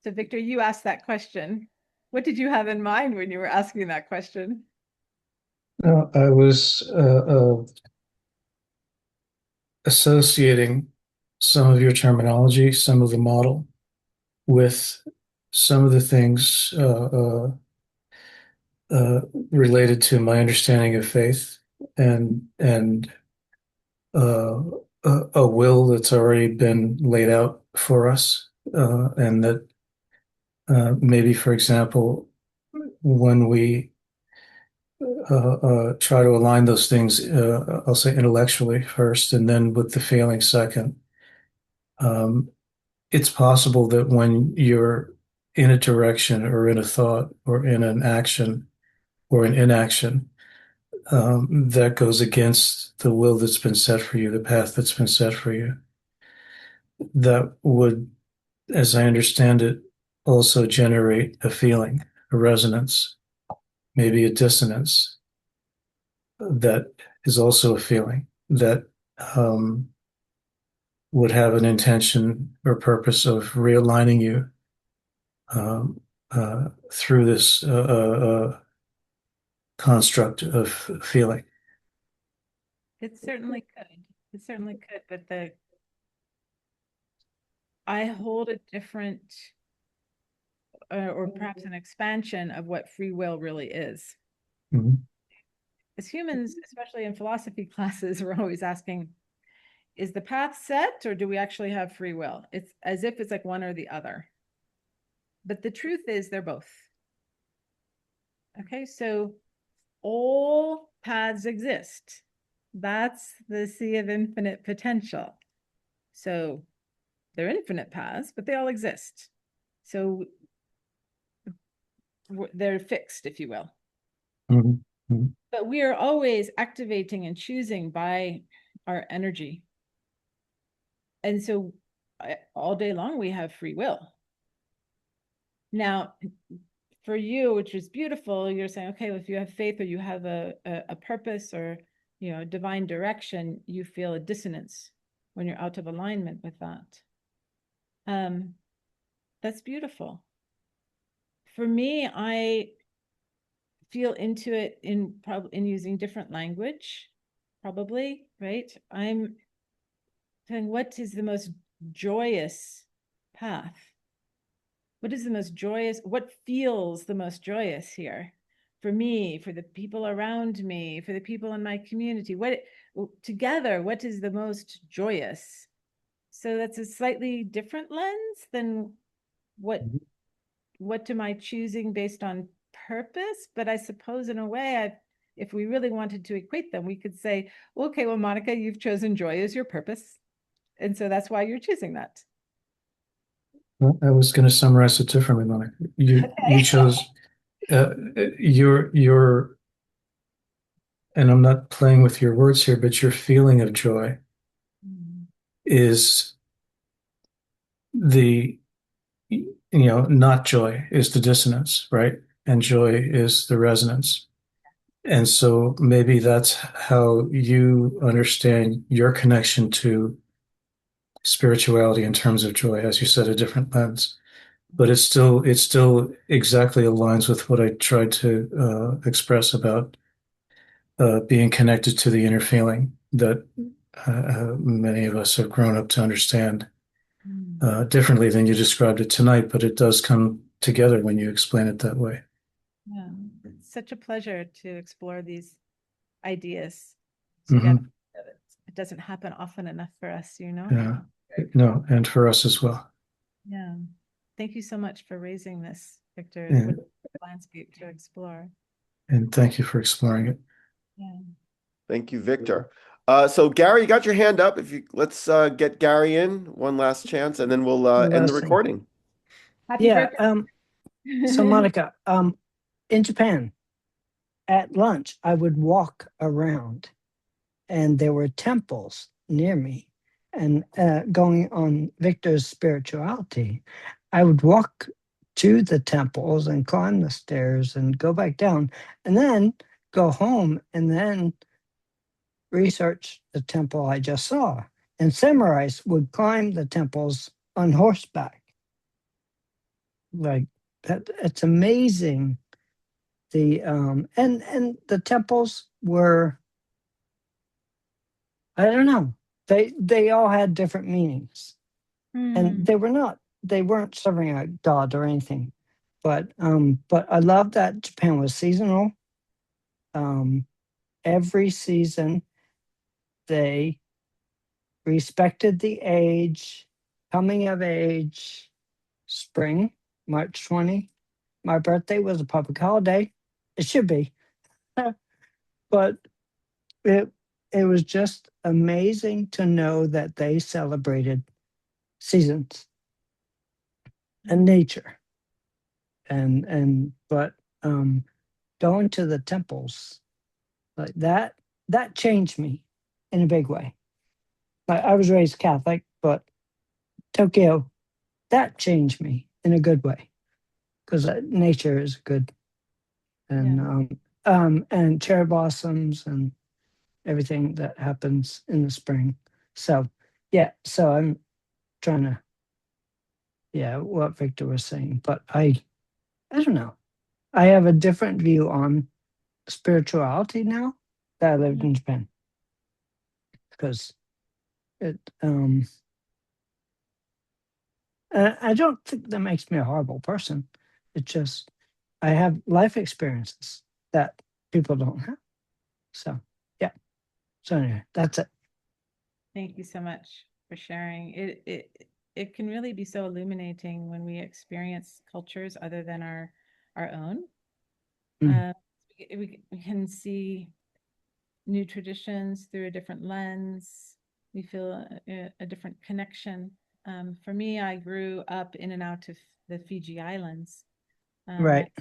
So Victor, you asked that question. What did you have in mind when you were asking that question? I was associating some of your terminology, some of the model, with some of the things related to my understanding of faith and uh, a will that's already been laid out for us, and that maybe, for example, when we try to align those things, I'll say intellectually first, and then with the feeling second. Um, it's possible that when you're in a direction or in a thought or in an action or an inaction, that goes against the will that's been set for you, the path that's been set for you. That would, as I understand it, also generate a feeling, a resonance, maybe a dissonance that is also a feeling that would have an intention or purpose of realigning you through this construct of feeling. It certainly could. It certainly could, but I hold a different or perhaps an expansion of what free will really is. Mm-hmm. As humans, especially in philosophy classes, we're always asking, is the path set or do we actually have free will? It's as if it's like one or the other. But the truth is they're both. Okay, so all paths exist. That's the sea of infinite potential. So they're infinite paths, but they all exist. So they're fixed, if you will. Mm-hmm. Mm-hmm. But we are always activating and choosing by our energy. And so all day long, we have free will. Now, for you, which is beautiful, you're saying, okay, well, if you have faith or you have a purpose or, you know, divine direction, you feel a dissonance when you're out of alignment with that. That's beautiful. For me, I feel into it in using different language, probably, right? I'm saying, what is the most joyous path? What is the most joyous? What feels the most joyous here? For me, for the people around me, for the people in my community, what together, what is the most joyous? So that's a slightly different lens than what am I choosing based on purpose? But I suppose in a way, if we really wanted to equate them, we could say, okay, well, Monica, you've chosen joy as your purpose. And so that's why you're choosing that. Well, I was going to summarize it differently, Monica. You chose your, and I'm not playing with your words here, but your feeling of joy is the, not joy is the dissonance, right? And joy is the resonance. And so maybe that's how you understand your connection to spirituality in terms of joy, as you said, a different lens. But it still exactly aligns with what I tried to express about being connected to the inner feeling that many of us have grown up to understand differently than you described it tonight, but it does come together when you explain it that way. Yeah, it's such a pleasure to explore these ideas Mm-hmm. together. It doesn't happen often enough for us, you know? Yeah. No, and for us as well. Yeah. Thank you so much for raising this, Victor. Yeah. What a landscape to explore. And thank you for exploring it. Yeah. Thank you, Victor. So Gary, you got your hand up. If you let's get Gary in one last chance, and then we'll end the Last thing. recording. Happy Yeah. birthday. So Monica, in Japan, at lunch, I would walk around, and there were temples near me. And going on Victor's spirituality, I would walk to the temples and climb the stairs and go back down, and then go home and then research the temple I just saw. And samurais would climb the temples on horseback. Like that, it's amazing. And the temples were, I don't know, they all had different meanings, and they weren't serving a god or anything. But I love that Japan was seasonal. Um, every season they respected the age, coming of age, spring, March 20. My birthday was a public holiday. It should be. But it it was just amazing to know that they celebrated seasons and nature. And but going to the temples like that changed me in a big way. Like, I was raised Catholic, but Tokyo, that changed me in a good way, because nature is good. And and cherry blossoms and everything that happens in the spring. So yeah, so I'm trying to, yeah, what Victor was saying, but I don't know. I have a different view on spirituality now that I lived in Japan, because it I don't think that makes me a horrible person. It's just I have life experiences that people don't have. So yeah. So anyway, that's it. Thank you so much for sharing. It can really be so illuminating when we experience cultures other than our own. We can see new traditions through a different lens. We feel a different connection. For me, I grew up in and out of the Fiji Islands. Right.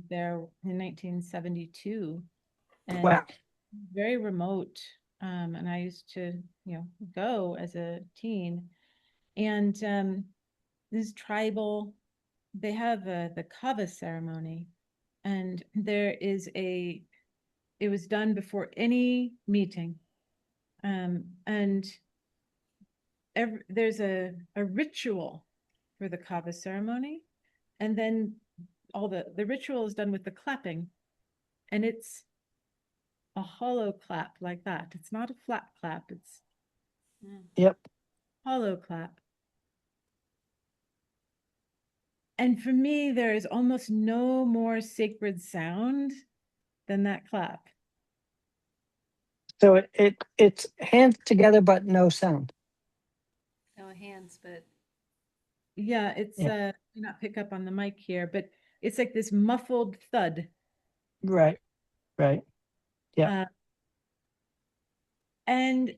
There in 1972, and Wow. very remote. And I used to, go as a teen. And this tribal, they have the kava ceremony, and it was done before any meeting, and there's a ritual for the kava ceremony, and then all the ritual is done with the clapping, and it's a hollow clap like that. It's not a flat clap. It's Yep. hollow clap. And for me, there is almost no more sacred sound than that clap. So it's hands together but no sound. No hands, but Yeah, it's not pick up on the mic here, but it's like this muffled thud. Right. Yeah. And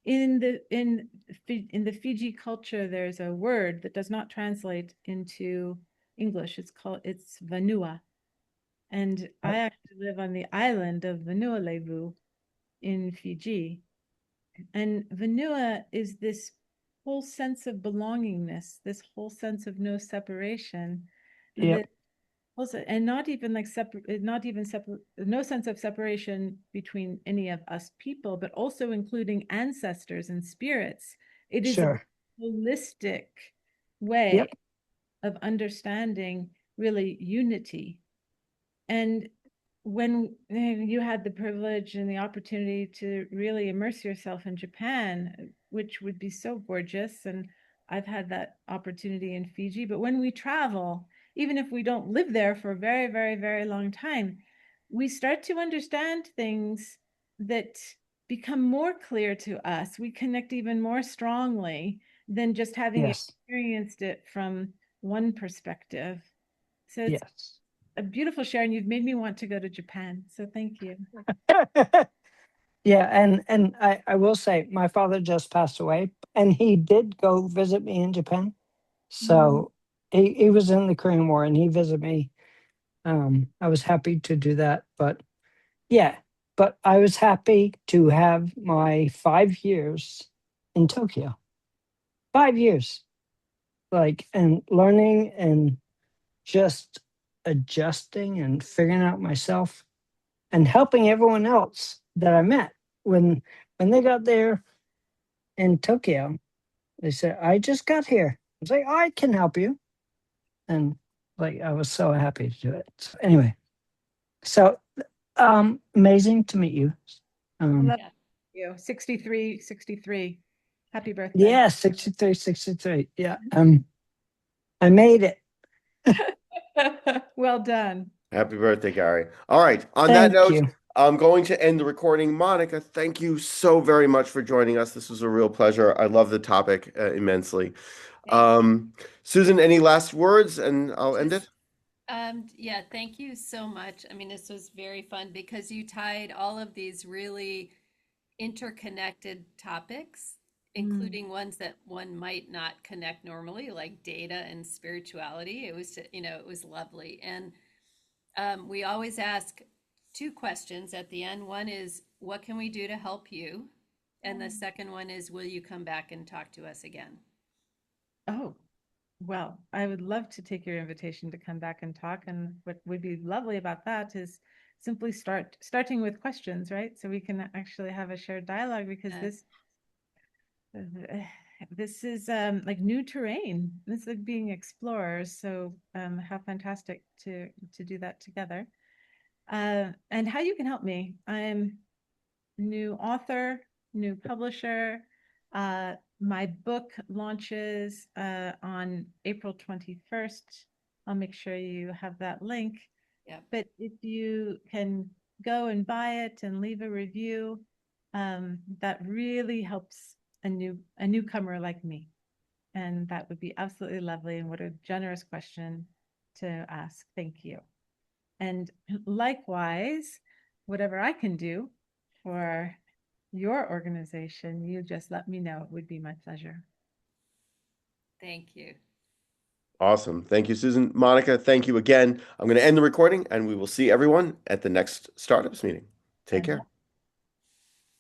in the Fiji culture, there's a word that does not translate into English. It's vanua. And I actually live on the island of Vanuatu in Fiji. And vanua is this whole sense of belongingness, this whole sense of no separation, and Yep. that also, and not even like separate, not even separate, no sense of separation between any of us people, but also including ancestors and spirits. It is a Sure. holistic way Yep. of understanding really unity. And when you had the privilege and the opportunity to really immerse yourself in Japan, which would be so gorgeous, and I've had that opportunity in Fiji, but when we travel, even if we don't live there for a very, very, very long time, we start to understand things that become more clear to us. We connect even more strongly than just having Yes. experienced it from one perspective. So it's Yes. a beautiful share, and you've made me want to go to Japan. So thank you. Yeah, and I will say my father just passed away, and he did go visit me in Japan. So he was in the Korean War, and he visited me I was happy to do that, but yeah, but I was happy to have my 5 years in Tokyo. 5 years, like, and learning and just adjusting and figuring out myself and helping everyone else that I met when they got there in Tokyo. They said, "I just got here." I was like, "I can help you," and like I was so happy to do it. So anyway, so amazing to meet you. I Um, love you. 63, 63. Happy birthday. yeah, 63, 63. Yeah, I made it. Well done. Happy birthday, Gary. All right. On that Thank note, you. I'm going to end the recording. Monica, thank you so very much for joining us. This was a real pleasure. I love the topic immensely. Thank you. Susan, any last words and I'll end it? Just, yeah, thank you so much. I mean, this was very fun because you tied all of these really interconnected topics, Mm. including ones that one might not connect normally, like data and spirituality. It was, it was lovely. And we always ask two questions at the end. One is, what can we do to help you? And the second one is, will you come back and talk to us again? Oh, well, I would love to take your invitation to come back and talk. And what would be lovely about that is simply starting with questions, right? So we can actually have a shared dialogue because Yes. this is like new terrain. It's like being explorers. So how fantastic to do that together. And how you can help me. I'm new author, new publisher. My book launches on April 21st. I'll make sure you have that link. Yep. But if you can go and buy it and leave a review, that really helps a newcomer like me. And that would be absolutely lovely. And what a generous question to ask. Thank you. And likewise, whatever I can do for your organization, you just let me know. It would be my pleasure. Thank you. Awesome. Thank you, Susan. Monica, thank you again. I'm going to end the recording and we will see everyone at the next startups meeting. Take care.